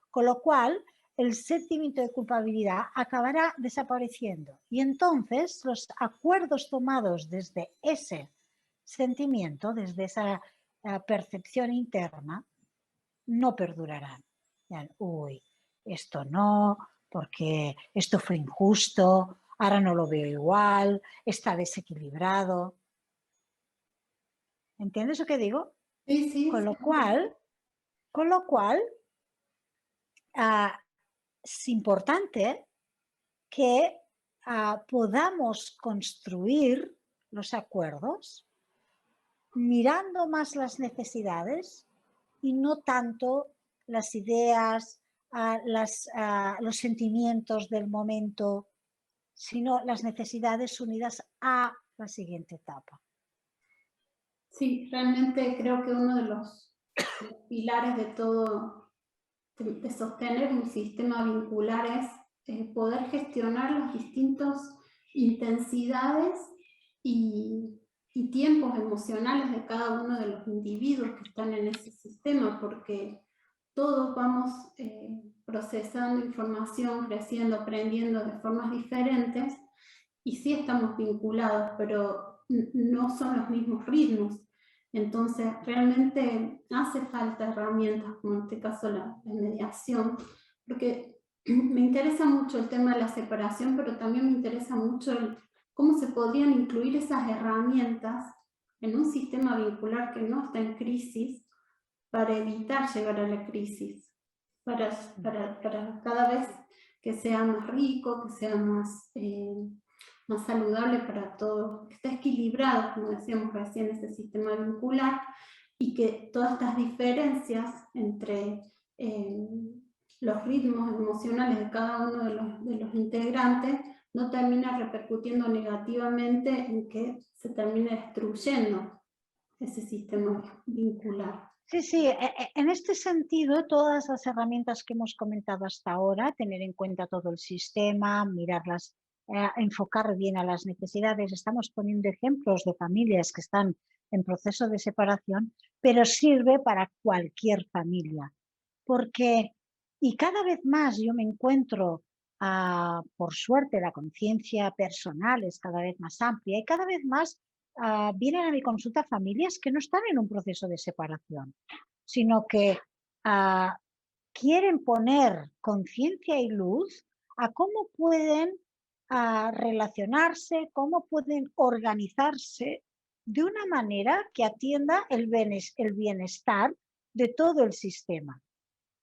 con lo cual el sentimiento de culpabilidad acabará desapareciendo. Y entonces los acuerdos tomados desde ese sentimiento, desde esa percepción interna, no perdurarán. Uy, esto no, porque esto fue injusto, ahora no lo veo igual, está desequilibrado. ¿Entiendes lo que digo? Sí, sí, Con sí. lo cual es importante que podamos construir los acuerdos mirando más las necesidades y no tanto las ideas, los sentimientos del momento, sino las necesidades unidas a la siguiente etapa. Sí, realmente creo que uno de los pilares de todo, de sostener un sistema vincular es poder gestionar las distintas intensidades y, y tiempos emocionales de cada uno de los individuos que están en ese sistema, porque todos vamos procesando información, creciendo, aprendiendo de formas diferentes, y sí estamos vinculados, pero no son los mismos ritmos. Entonces, realmente hace falta herramientas, como en este caso la mediación, porque me interesa mucho el tema de la separación, pero también me interesa mucho cómo se podrían incluir esas herramientas en un sistema vincular que no está en crisis para evitar llegar a la crisis, para cada vez que sea más rico, que sea más saludable para todos, que esté equilibrado, como decíamos recién, ese sistema vincular, y que todas estas diferencias entre los ritmos emocionales de cada uno de los integrantes no termina repercutiendo negativamente en que se termine destruyendo ese sistema vincular. Sí, sí, en este sentido, todas las herramientas que hemos comentado hasta ahora, tener en cuenta todo el sistema, mirarlas, enfocar bien a las necesidades, estamos poniendo ejemplos de familias que están en proceso de separación, pero sirve para cualquier familia, porque, y cada vez más yo me encuentro, por suerte, la conciencia personal es cada vez más amplia y cada vez más vienen a mi consulta familias que no están en un proceso de separación, sino que quieren poner conciencia y luz a cómo pueden relacionarse, cómo pueden organizarse de una manera que atienda el bienestar de todo el sistema.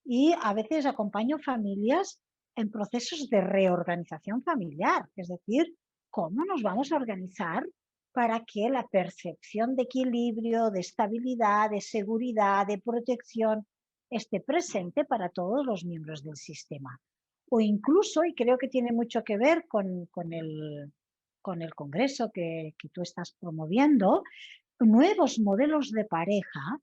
Y a veces acompaño familias en procesos de reorganización familiar, es decir, cómo nos vamos a organizar para que la percepción de equilibrio, de estabilidad, de seguridad, de protección esté presente para todos los miembros del sistema. O incluso, y creo que tiene mucho que ver con el congreso que tú estás promoviendo, nuevos modelos de pareja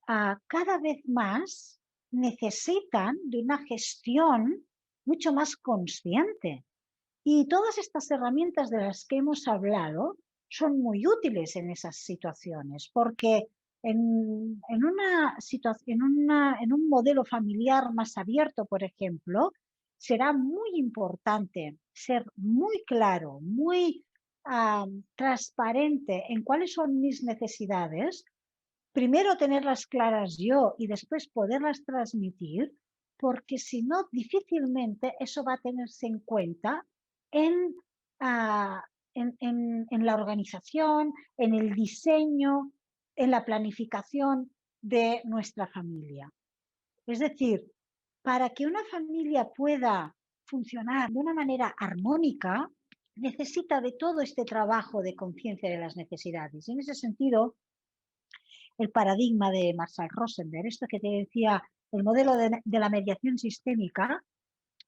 cada vez más necesitan de una gestión mucho más consciente. Y todas estas herramientas de las que hemos hablado son muy útiles en esas situaciones, porque en un modelo familiar más abierto, por ejemplo, será muy importante ser muy claro, muy transparente en cuáles son mis necesidades, primero tenerlas claras yo y después poderlas transmitir, porque si no, difícilmente eso va a tenerse en cuenta en, en la organización, en el diseño, en la planificación de nuestra familia. Es decir, para que una familia pueda funcionar de una manera armónica, necesita de todo este trabajo de conciencia de las necesidades. Y en ese sentido, el paradigma de Marshall Rosenberg, esto que te decía, el modelo de la mediación sistémica,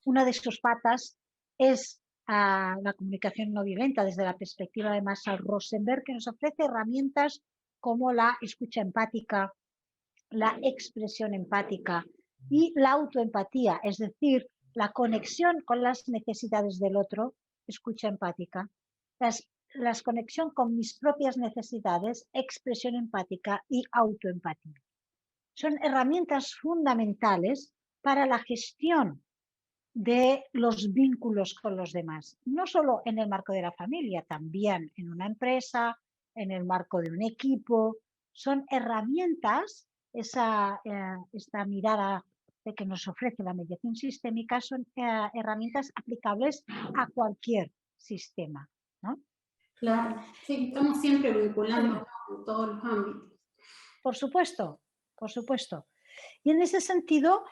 una de sus patas es la comunicación no violenta desde la perspectiva de Marshall Rosenberg, que nos ofrece herramientas como la escucha empática, la expresión empática y la autoempatía, es decir, la conexión con las necesidades del otro, escucha empática, la conexión con mis propias necesidades, expresión empática y autoempatía. Son herramientas fundamentales para la gestión de los vínculos con los demás, no solo en el marco de la familia, también en una empresa, en el marco de un equipo. Son herramientas, esta mirada de que nos ofrece la mediación sistémica, son herramientas aplicables a cualquier sistema, ¿no? Claro, sí, estamos siempre vinculando en todos los ámbitos. Por supuesto, por supuesto. Y en ese sentido,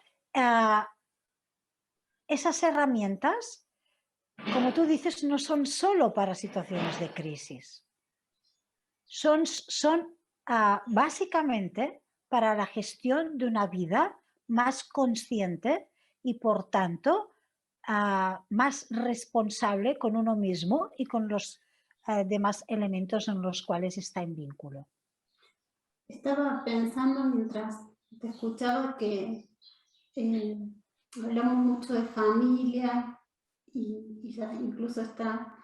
esas herramientas, como tú dices, no son solo para situaciones de crisis. Son básicamente para la gestión de una vida más consciente y, por tanto, más responsable con uno mismo y con los demás elementos en los cuales está en vínculo. Estaba pensando mientras te escuchaba que hablamos mucho de familia y ya incluso está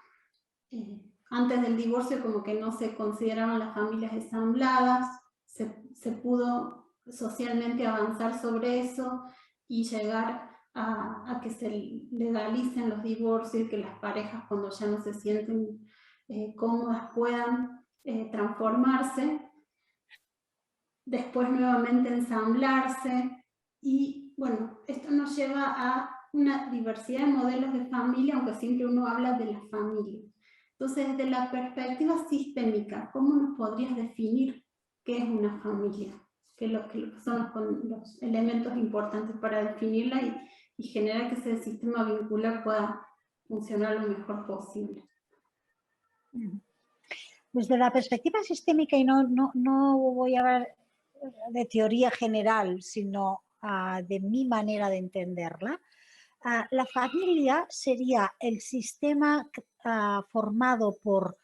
antes del divorcio como que no se consideraban las familias ensambladas, se pudo socialmente avanzar sobre eso y llegar a que se legalicen los divorcios y que las parejas cuando ya no se sienten cómodas puedan transformarse, después nuevamente ensamblarse y bueno, esto nos lleva a una diversidad de modelos de familia, aunque siempre uno habla de la familia. Entonces, desde la perspectiva sistémica, ¿cómo nos podrías definir qué es una familia? ¿Qué son los elementos importantes para definirla y generar que ese sistema vincular pueda funcionar lo mejor posible? Desde la perspectiva sistémica, y no voy a hablar de teoría general, sino de mi manera de entenderla, la familia sería el sistema formado por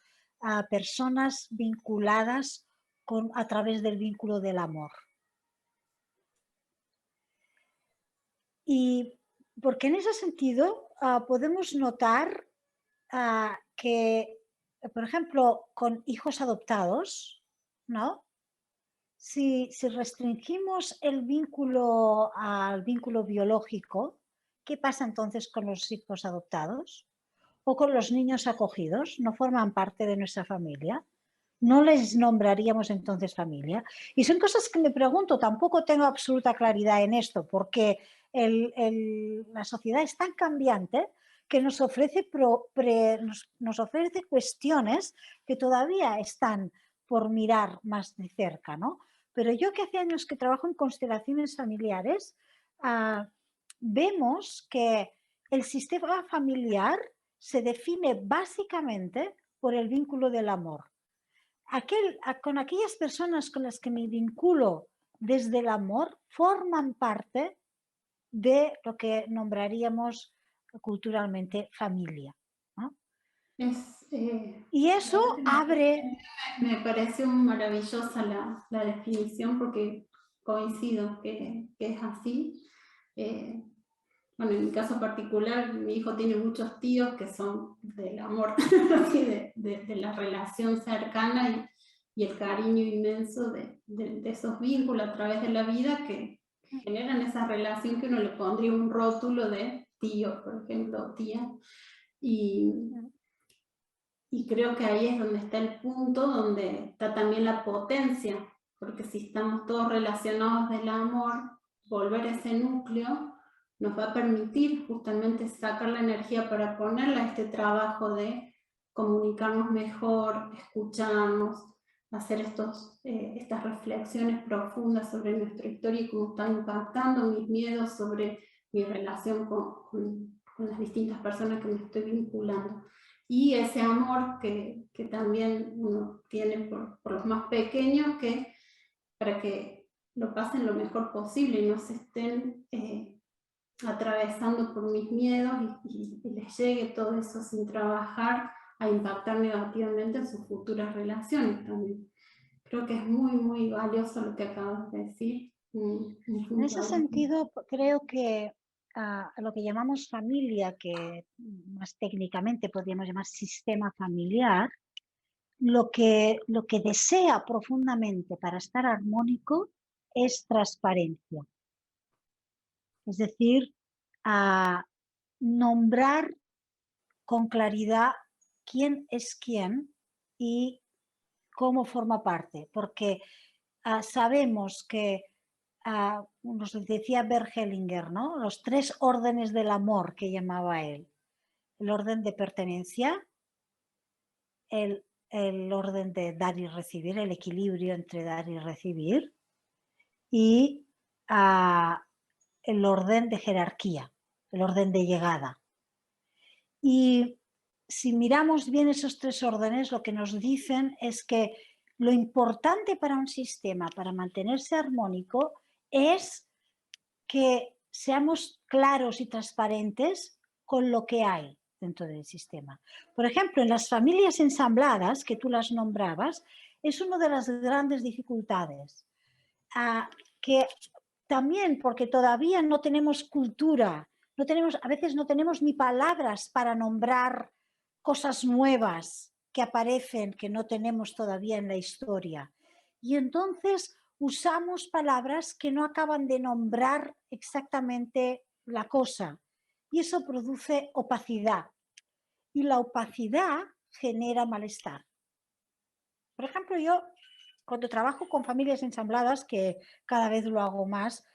personas vinculadas a través del vínculo del amor. Y porque en ese sentido podemos notar que, por ejemplo, con hijos adoptados, ¿no? Si restringimos el vínculo al vínculo biológico, ¿qué pasa entonces con los hijos adoptados? ¿O con los niños acogidos? ¿No forman parte de nuestra familia? ¿No les nombraríamos entonces familia? Y son cosas que me pregunto, tampoco tengo absoluta claridad en esto, porque la sociedad es tan cambiante que nos ofrece, nos ofrece cuestiones que todavía están por mirar más de cerca, ¿no? Pero yo que hace años que trabajo en constelaciones familiares, vemos que el sistema familiar se define básicamente por el vínculo del amor. Con aquellas personas con las que me vinculo desde el amor forman parte de lo que nombraríamos culturalmente familia, ¿no? Y eso abre... Me parece maravillosa la definición porque coincido que es así. Bueno, en mi caso particular, mi hijo tiene muchos tíos que son del amor, de la relación cercana y el cariño inmenso de esos vínculos a través de la vida que generan esa relación que uno le pondría un rótulo de tío, por ejemplo, tía. Y Y creo que ahí es donde está el punto, donde está también la potencia, porque si estamos todos relacionados del amor, volver a ese núcleo nos va a permitir justamente sacar la energía para ponerla a este trabajo de comunicarnos mejor, escucharnos, hacer estas reflexiones profundas sobre nuestra historia y cómo está impactando mis miedos sobre mi relación con las distintas personas que me estoy vinculando. Y ese amor que también uno tiene por los más pequeños, para que lo pasen lo mejor posible y no se estén atravesando por mis miedos y les llegue todo eso sin trabajar a impactar negativamente en sus futuras relaciones también. Creo que es muy, muy valioso lo que acabas de decir. En ese sentido, creo que lo que llamamos familia, que más técnicamente podríamos llamar sistema familiar, lo que desea profundamente para estar armónico es transparencia. Es decir, nombrar con claridad quién es quién y cómo forma parte, porque sabemos que, nos decía Bert Hellinger, ¿no? Los 3 órdenes del amor que llamaba él. El orden de pertenencia, el orden de dar y recibir, el equilibrio entre dar y recibir, y el orden de jerarquía, el orden de llegada. Y si miramos bien esos 3 órdenes, lo que nos dicen es que lo importante para un sistema, para mantenerse armónico, es que seamos claros y transparentes con lo que hay dentro del sistema. Por ejemplo, en las familias ensambladas, que tú las nombrabas, es una de las grandes dificultades. Que también porque todavía no tenemos cultura, a veces no tenemos ni palabras para nombrar cosas nuevas que aparecen, que no tenemos todavía en la historia. Y entonces usamos palabras que no acaban de nombrar exactamente la cosa. Y eso produce opacidad. Y la opacidad genera malestar. Por ejemplo, yo cuando trabajo con familias ensambladas, que cada vez lo hago más,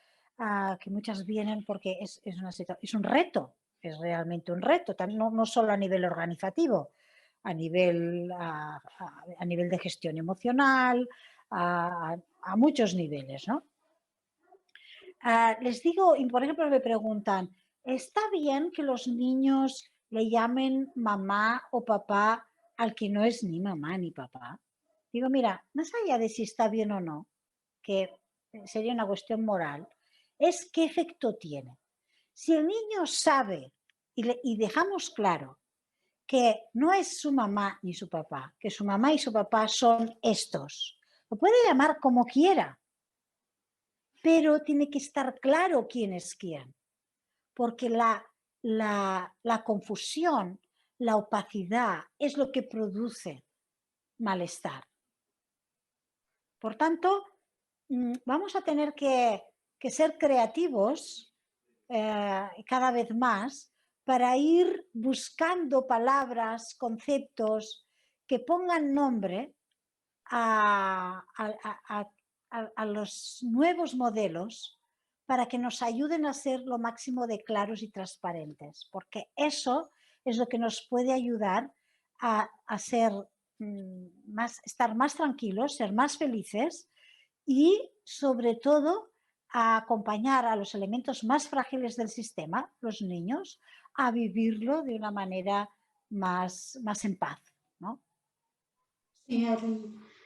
que muchas vienen porque es un reto, es realmente un reto, no solo a nivel organizativo, a nivel de gestión emocional, a muchos niveles, ¿no? Les digo, y por ejemplo me preguntan, ¿está bien que los niños le llamen mamá o papá al que no es ni mamá ni papá? Digo, mira, más allá de si está bien o no, que sería una cuestión moral, es qué efecto tiene. Si el niño sabe y dejamos claro que no es su mamá ni su papá, que su mamá y su papá son estos, lo puede llamar como quiera, pero tiene que estar claro quién es quién, porque la confusión, la opacidad es lo que produce malestar. Por tanto, vamos a tener que ser creativos cada vez más para ir buscando palabras, conceptos que pongan nombre a los nuevos modelos para que nos ayuden a ser lo máximo de claros y transparentes, porque eso es lo que nos puede ayudar a ser estar más tranquilos, ser más felices y, sobre todo, a acompañar a los elementos más frágiles del sistema, los niños, a vivirlo de una manera más en paz, ¿no? Sí,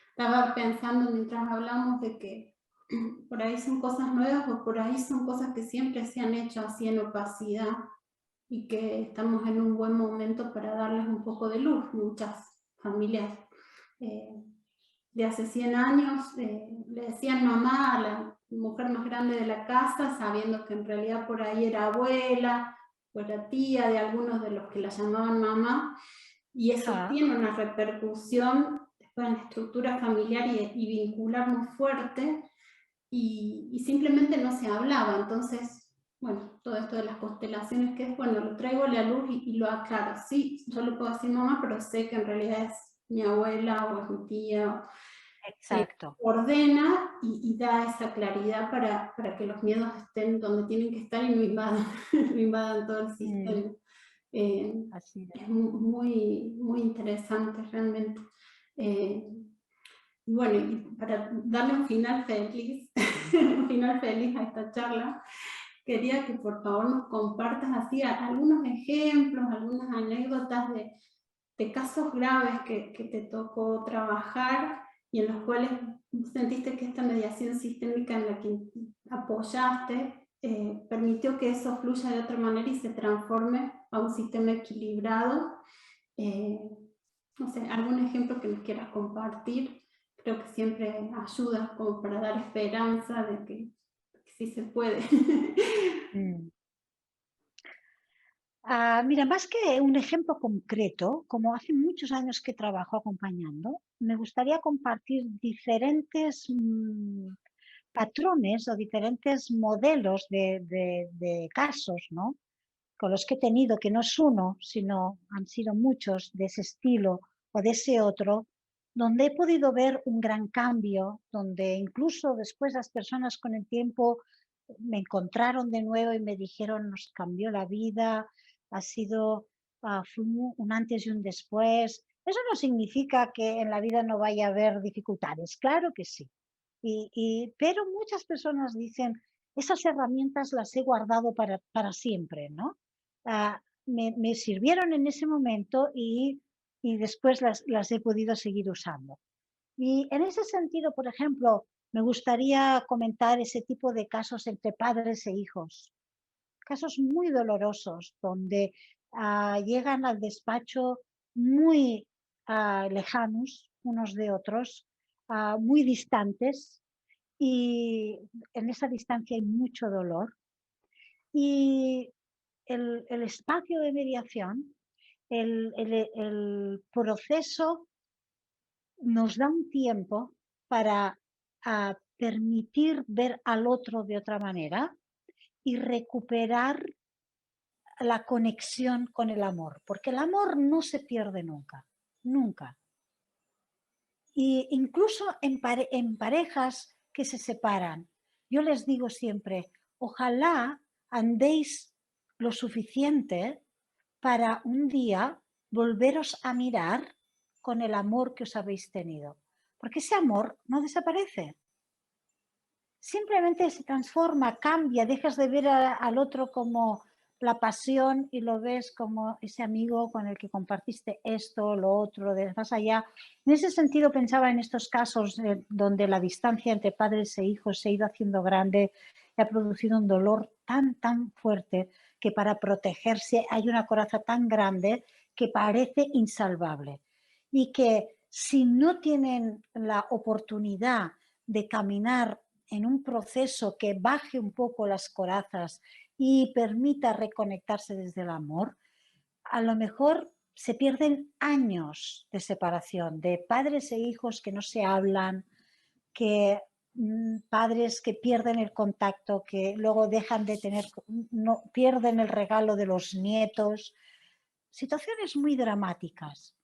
estaba pensando mientras hablamos de que por ahí son cosas nuevas o por ahí son cosas que siempre se han hecho así en opacidad y que estamos en un buen momento para darles un poco de luz. Muchas familias de hace 100 años le decían mamá a la mujer más grande de la casa, sabiendo que en realidad por ahí era abuela o era tía de algunos de los que la llamaban mamá, y eso tiene una repercusión después en la estructura familiar y vincular muy fuerte, y simplemente no se hablaba. Entonces bueno, todo esto de las constelaciones, que es, bueno, lo traigo a la luz y lo aclaro. Sí, yo lo puedo decir mamá, pero sé que en realidad es mi abuela o es mi tía, Exacto. ordena y da esa claridad para que los miedos estén donde tienen que estar y no invadan, no invadan todo el Mm, sistema. Eh, así es. es muy, muy interesante realmente. Eh, y bueno, y para darle un final feliz, un final feliz a esta charla, quería que por favor nos compartas así algunos ejemplos, algunas anécdotas de casos graves que te tocó trabajar y en los cuales sentiste que esta mediación sistémica en la que apoyaste permitió que eso fluya de otra manera y se transforme a un sistema equilibrado. Eh, no sé, algún ejemplo que nos quieras compartir, creo que siempre ayuda como para dar esperanza de que sí se puede. Mm. Mira, más que un ejemplo concreto, como hace muchos años que trabajo acompañando, me gustaría compartir diferentes patrones o diferentes modelos de casos, ¿no? Con los que he tenido, que no es uno, sino han sido muchos de ese estilo o de ese otro, donde he podido ver un gran cambio, donde incluso después las personas con el tiempo me encontraron de nuevo y me dijeron, nos cambió la vida, ha sido fue un antes y un después. Eso no significa que en la vida no vaya a haber dificultades, claro que sí. Pero muchas personas dicen, esas herramientas las he guardado para siempre, ¿no? Me sirvieron en ese momento y después las he podido seguir usando. Y en ese sentido, por ejemplo, me gustaría comentar ese tipo de casos entre padres e hijos, casos muy dolorosos, donde llegan al despacho muy lejanos unos de otros, muy distantes, y en esa distancia hay mucho dolor. Y el espacio de mediación, el proceso nos da un tiempo para permitir ver al otro de otra manera y recuperar la conexión con el amor, porque el amor no se pierde nunca, nunca. Y incluso en parejas que se separan, yo les digo siempre, ojalá andéis lo suficiente para un día volveros a mirar con el amor que os habéis tenido. Porque ese amor no desaparece. Simplemente se transforma, cambia, dejas de ver al otro como la pasión y lo ves como ese amigo con el que compartiste esto, lo otro, de más allá. En ese sentido pensaba en estos casos donde la distancia entre padres e hijos se ha ido haciendo grande y ha producido un dolor tan, tan fuerte que para protegerse hay una coraza tan grande que parece insalvable. Y que si no tienen la oportunidad de caminar en un proceso que baje un poco las corazas y permita reconectarse desde el amor, a lo mejor se pierden años de separación, de padres e hijos que no se hablan, que padres que pierden el contacto, que luego dejan de tener, no, pierden el regalo de los nietos, situaciones muy dramáticas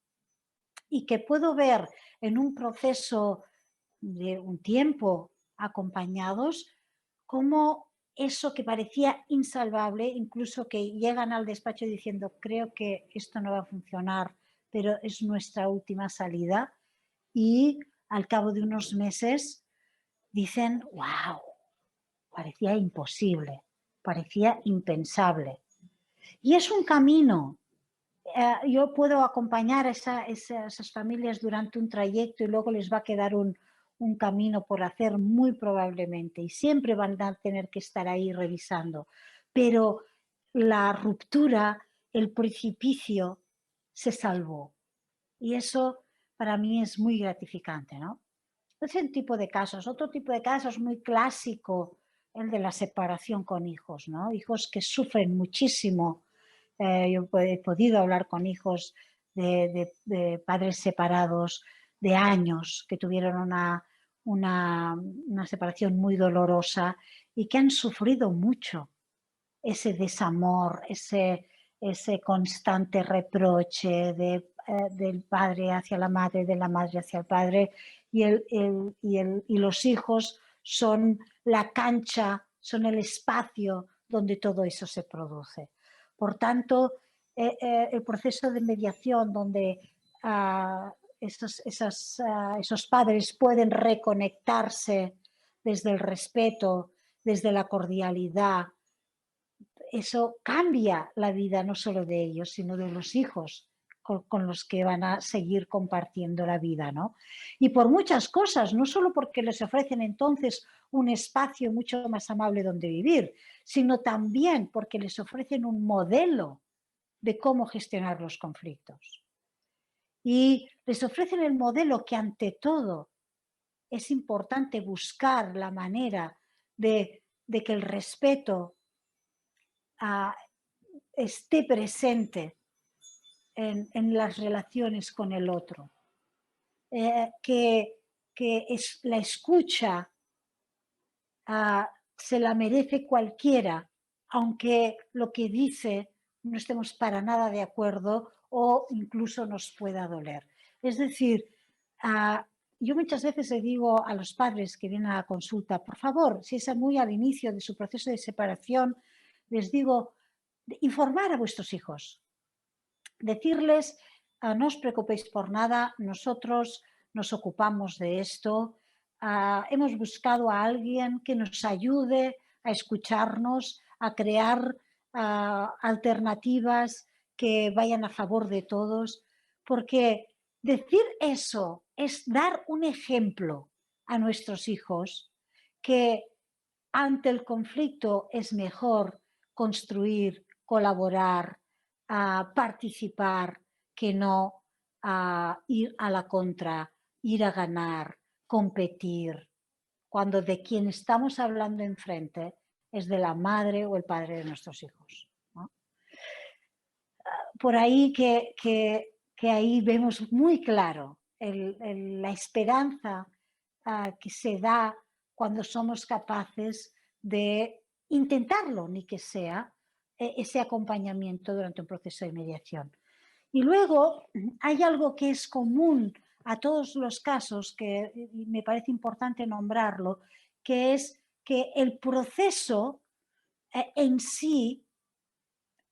y que puedo ver en un proceso de un tiempo acompañados, como eso que parecía insalvable, incluso que llegan al despacho diciendo, creo que esto no va a funcionar, pero es nuestra última salida, y al cabo de unos meses dicen, wow, parecía imposible, parecía impensable. Y es un camino. Yo puedo acompañar a esas familias durante un trayecto y luego les va a quedar un camino por hacer muy probablemente y siempre van a tener que estar ahí revisando. Pero la ruptura, el precipicio se salvó y eso para mí es muy gratificante, ¿no? Ese tipo de casos. Otro tipo de casos muy clásico, el de la separación con hijos, ¿no? Hijos que sufren muchísimo. Yo he podido hablar con hijos de padres separados de años que tuvieron una separación muy dolorosa y que han sufrido mucho. ese desamor, ese constante reproche del padre hacia la madre, de la madre hacia el padre, y los hijos son la cancha, son el espacio donde todo eso se produce. Por tanto, el proceso de mediación donde esos padres pueden reconectarse desde el respeto, desde la cordialidad, eso cambia la vida no solo de ellos, sino de los hijos con los que van a seguir compartiendo la vida, ¿no? Y por muchas cosas, no solo porque les ofrecen entonces un espacio mucho más amable donde vivir, sino también porque les ofrecen un modelo de cómo gestionar los conflictos. Y les ofrecen el modelo que ante todo es importante buscar la manera de que el respeto esté presente en las relaciones con el otro, que la escucha se la merece cualquiera, aunque lo que dice no estemos para nada de acuerdo o incluso nos pueda doler. Es decir, yo muchas veces le digo a los padres que vienen a la consulta, por favor, si es muy al inicio de su proceso de separación, les digo, informar a vuestros hijos, decirles, no os preocupéis por nada, nosotros nos ocupamos de esto, hemos buscado a alguien que nos ayude a escucharnos, a crear alternativas que vayan a favor de todos, porque decir eso es dar un ejemplo a nuestros hijos que ante el conflicto es mejor construir, colaborar, participar, que no ir a la contra, ir a ganar, competir, cuando de quien estamos hablando enfrente es de la madre o el padre de nuestros hijos, ¿no? Por ahí que ahí vemos muy claro la esperanza que se da cuando somos capaces de intentarlo, ni que sea ese acompañamiento durante un proceso de mediación. Y luego hay algo que es común a todos los casos, que me parece importante nombrarlo, que es que el proceso en sí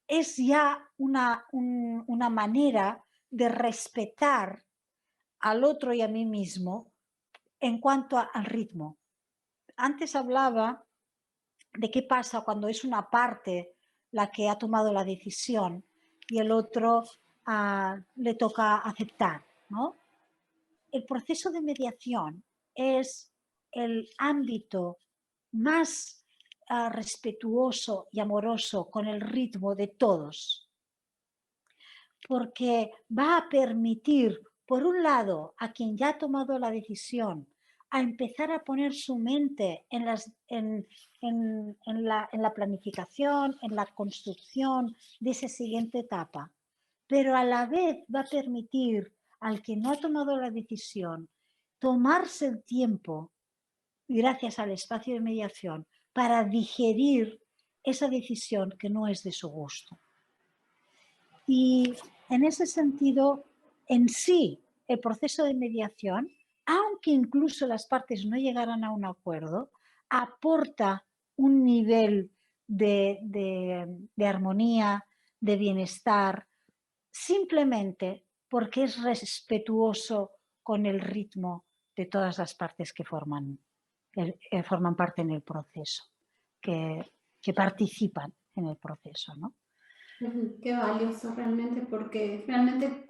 es ya una manera de respetar al otro y a mí mismo en cuanto al ritmo. Antes hablaba de qué pasa cuando es una parte la que ha tomado la decisión y el otro le toca aceptar, ¿no? El proceso de mediación es el ámbito más respetuoso y amoroso con el ritmo de todos, porque va a permitir, por un lado, a quien ya ha tomado la decisión, a empezar a poner su mente en la planificación, en la construcción de esa siguiente etapa, pero a la vez va a permitir al que no ha tomado la decisión tomarse el tiempo, gracias al espacio de mediación, para digerir esa decisión que no es de su gusto. Y en ese sentido, en sí, el proceso de mediación, aunque incluso las partes no llegaran a un acuerdo, aporta un nivel de armonía, de bienestar, simplemente porque es respetuoso con el ritmo de todas las partes que forman parte en el proceso, que participan en el proceso, ¿no? Qué valioso realmente, porque realmente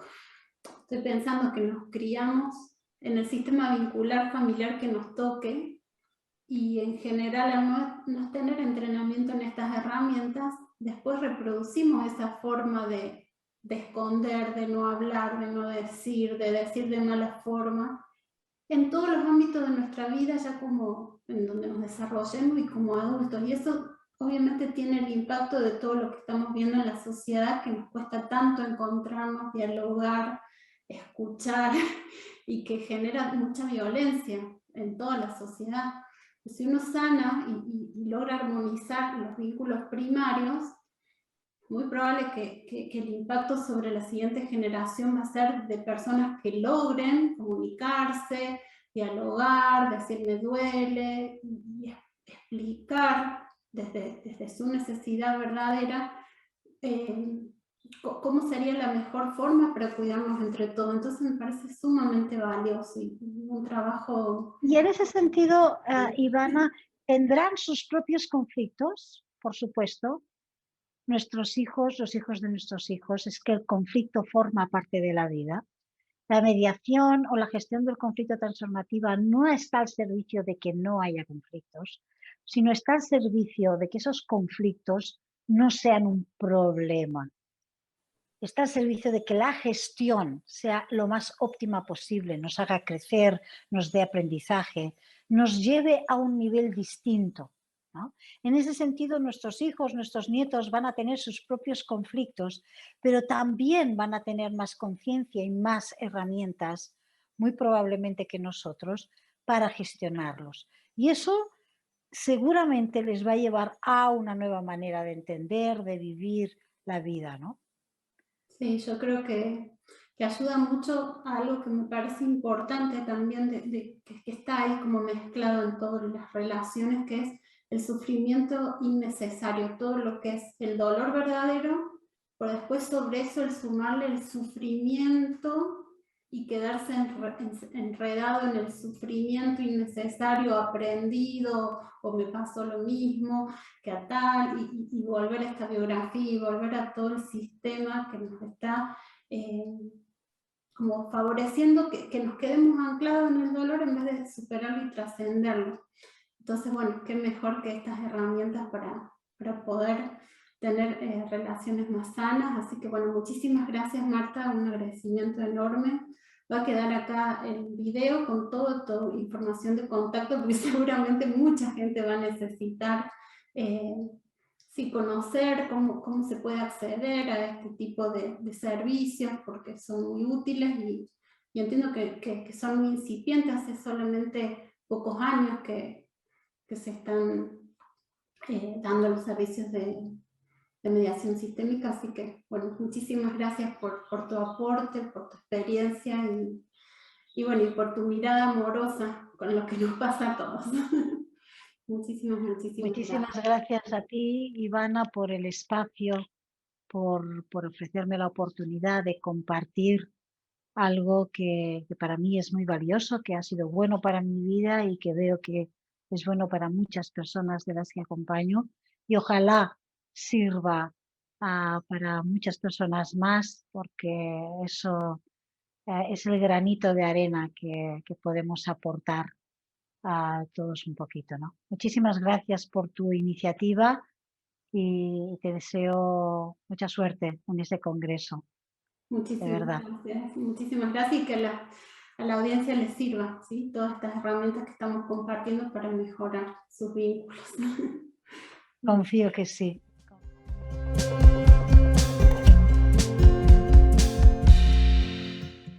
estoy pensando que nos criamos en el sistema vincular familiar que nos toque, y en general al no tener entrenamiento en estas herramientas, después reproducimos esa forma de esconder, de no hablar, de no decir, de decir de mala forma, en todos los ámbitos de nuestra vida, ya como en donde nos desarrollemos y como adultos. Y eso obviamente tiene el impacto de todo lo que estamos viendo en la sociedad, que nos cuesta tanto encontrarnos, dialogar, escuchar, y que genera mucha violencia en toda la sociedad. Si uno sana y logra armonizar los vínculos primarios, muy probable que el impacto sobre la siguiente generación va a ser de personas que logren comunicarse, dialogar, decir me duele, y explicar desde su necesidad verdadera cómo sería la mejor forma para cuidarnos entre todos. Entonces me parece sumamente valioso y un trabajo... Y en ese sentido, Ivana, ¿tendrán sus propios conflictos? Por supuesto, nuestros hijos, los hijos de nuestros hijos, es que el conflicto forma parte de la vida. La mediación o la gestión del conflicto transformativa no está al servicio de que no haya conflictos, sino está al servicio de que esos conflictos no sean un problema. Está al servicio de que la gestión sea lo más óptima posible, nos haga crecer, nos dé aprendizaje, nos lleve a un nivel distinto, ¿no? En ese sentido, nuestros hijos, nuestros nietos van a tener sus propios conflictos, pero también van a tener más conciencia y más herramientas, muy probablemente que nosotros, para gestionarlos. Y eso seguramente les va a llevar a una nueva manera de entender, de vivir la vida, ¿no? Sí, yo creo que ayuda mucho a algo que me parece importante también, que está ahí como mezclado en todas las relaciones, que es el sufrimiento innecesario, todo lo que es el dolor verdadero, pero después sobre eso el sumarle el sufrimiento y quedarse enredado en el sufrimiento innecesario, aprendido, o me pasó lo mismo, que a tal, y volver a esta biografía y volver a todo el sistema que nos está como favoreciendo que nos quedemos anclados en el dolor en vez de superarlo y trascenderlo. Entonces, bueno, qué mejor que estas herramientas para poder tener relaciones más sanas. Así que, bueno, muchísimas gracias, Marta, un agradecimiento enorme. Va a quedar acá el video con toda información de contacto, porque seguramente mucha gente va a necesitar sí, conocer cómo se puede acceder a este tipo de servicios, porque son muy útiles y entiendo que son muy incipientes, hace solamente pocos años que se están dando los servicios de mediación sistémica, así que, bueno, muchísimas gracias por tu aporte, por tu experiencia y bueno, y por tu mirada amorosa con lo que nos pasa a todos. Muchísimas Gracias. gracias a ti, Ivana, por el espacio, por ofrecerme la oportunidad de compartir algo que para mí es muy valioso, que ha sido bueno para mi vida y que veo que es bueno para muchas personas de las que acompaño. Y ojalá sirva para muchas personas más, porque eso es el granito de arena que podemos aportar a todos un poquito, ¿no? Muchísimas gracias por tu iniciativa y te deseo mucha suerte en ese congreso, de verdad. Muchísimas gracias y que a la audiencia les sirva, ¿sí? Todas estas herramientas que estamos compartiendo para mejorar sus vínculos. Confío que sí.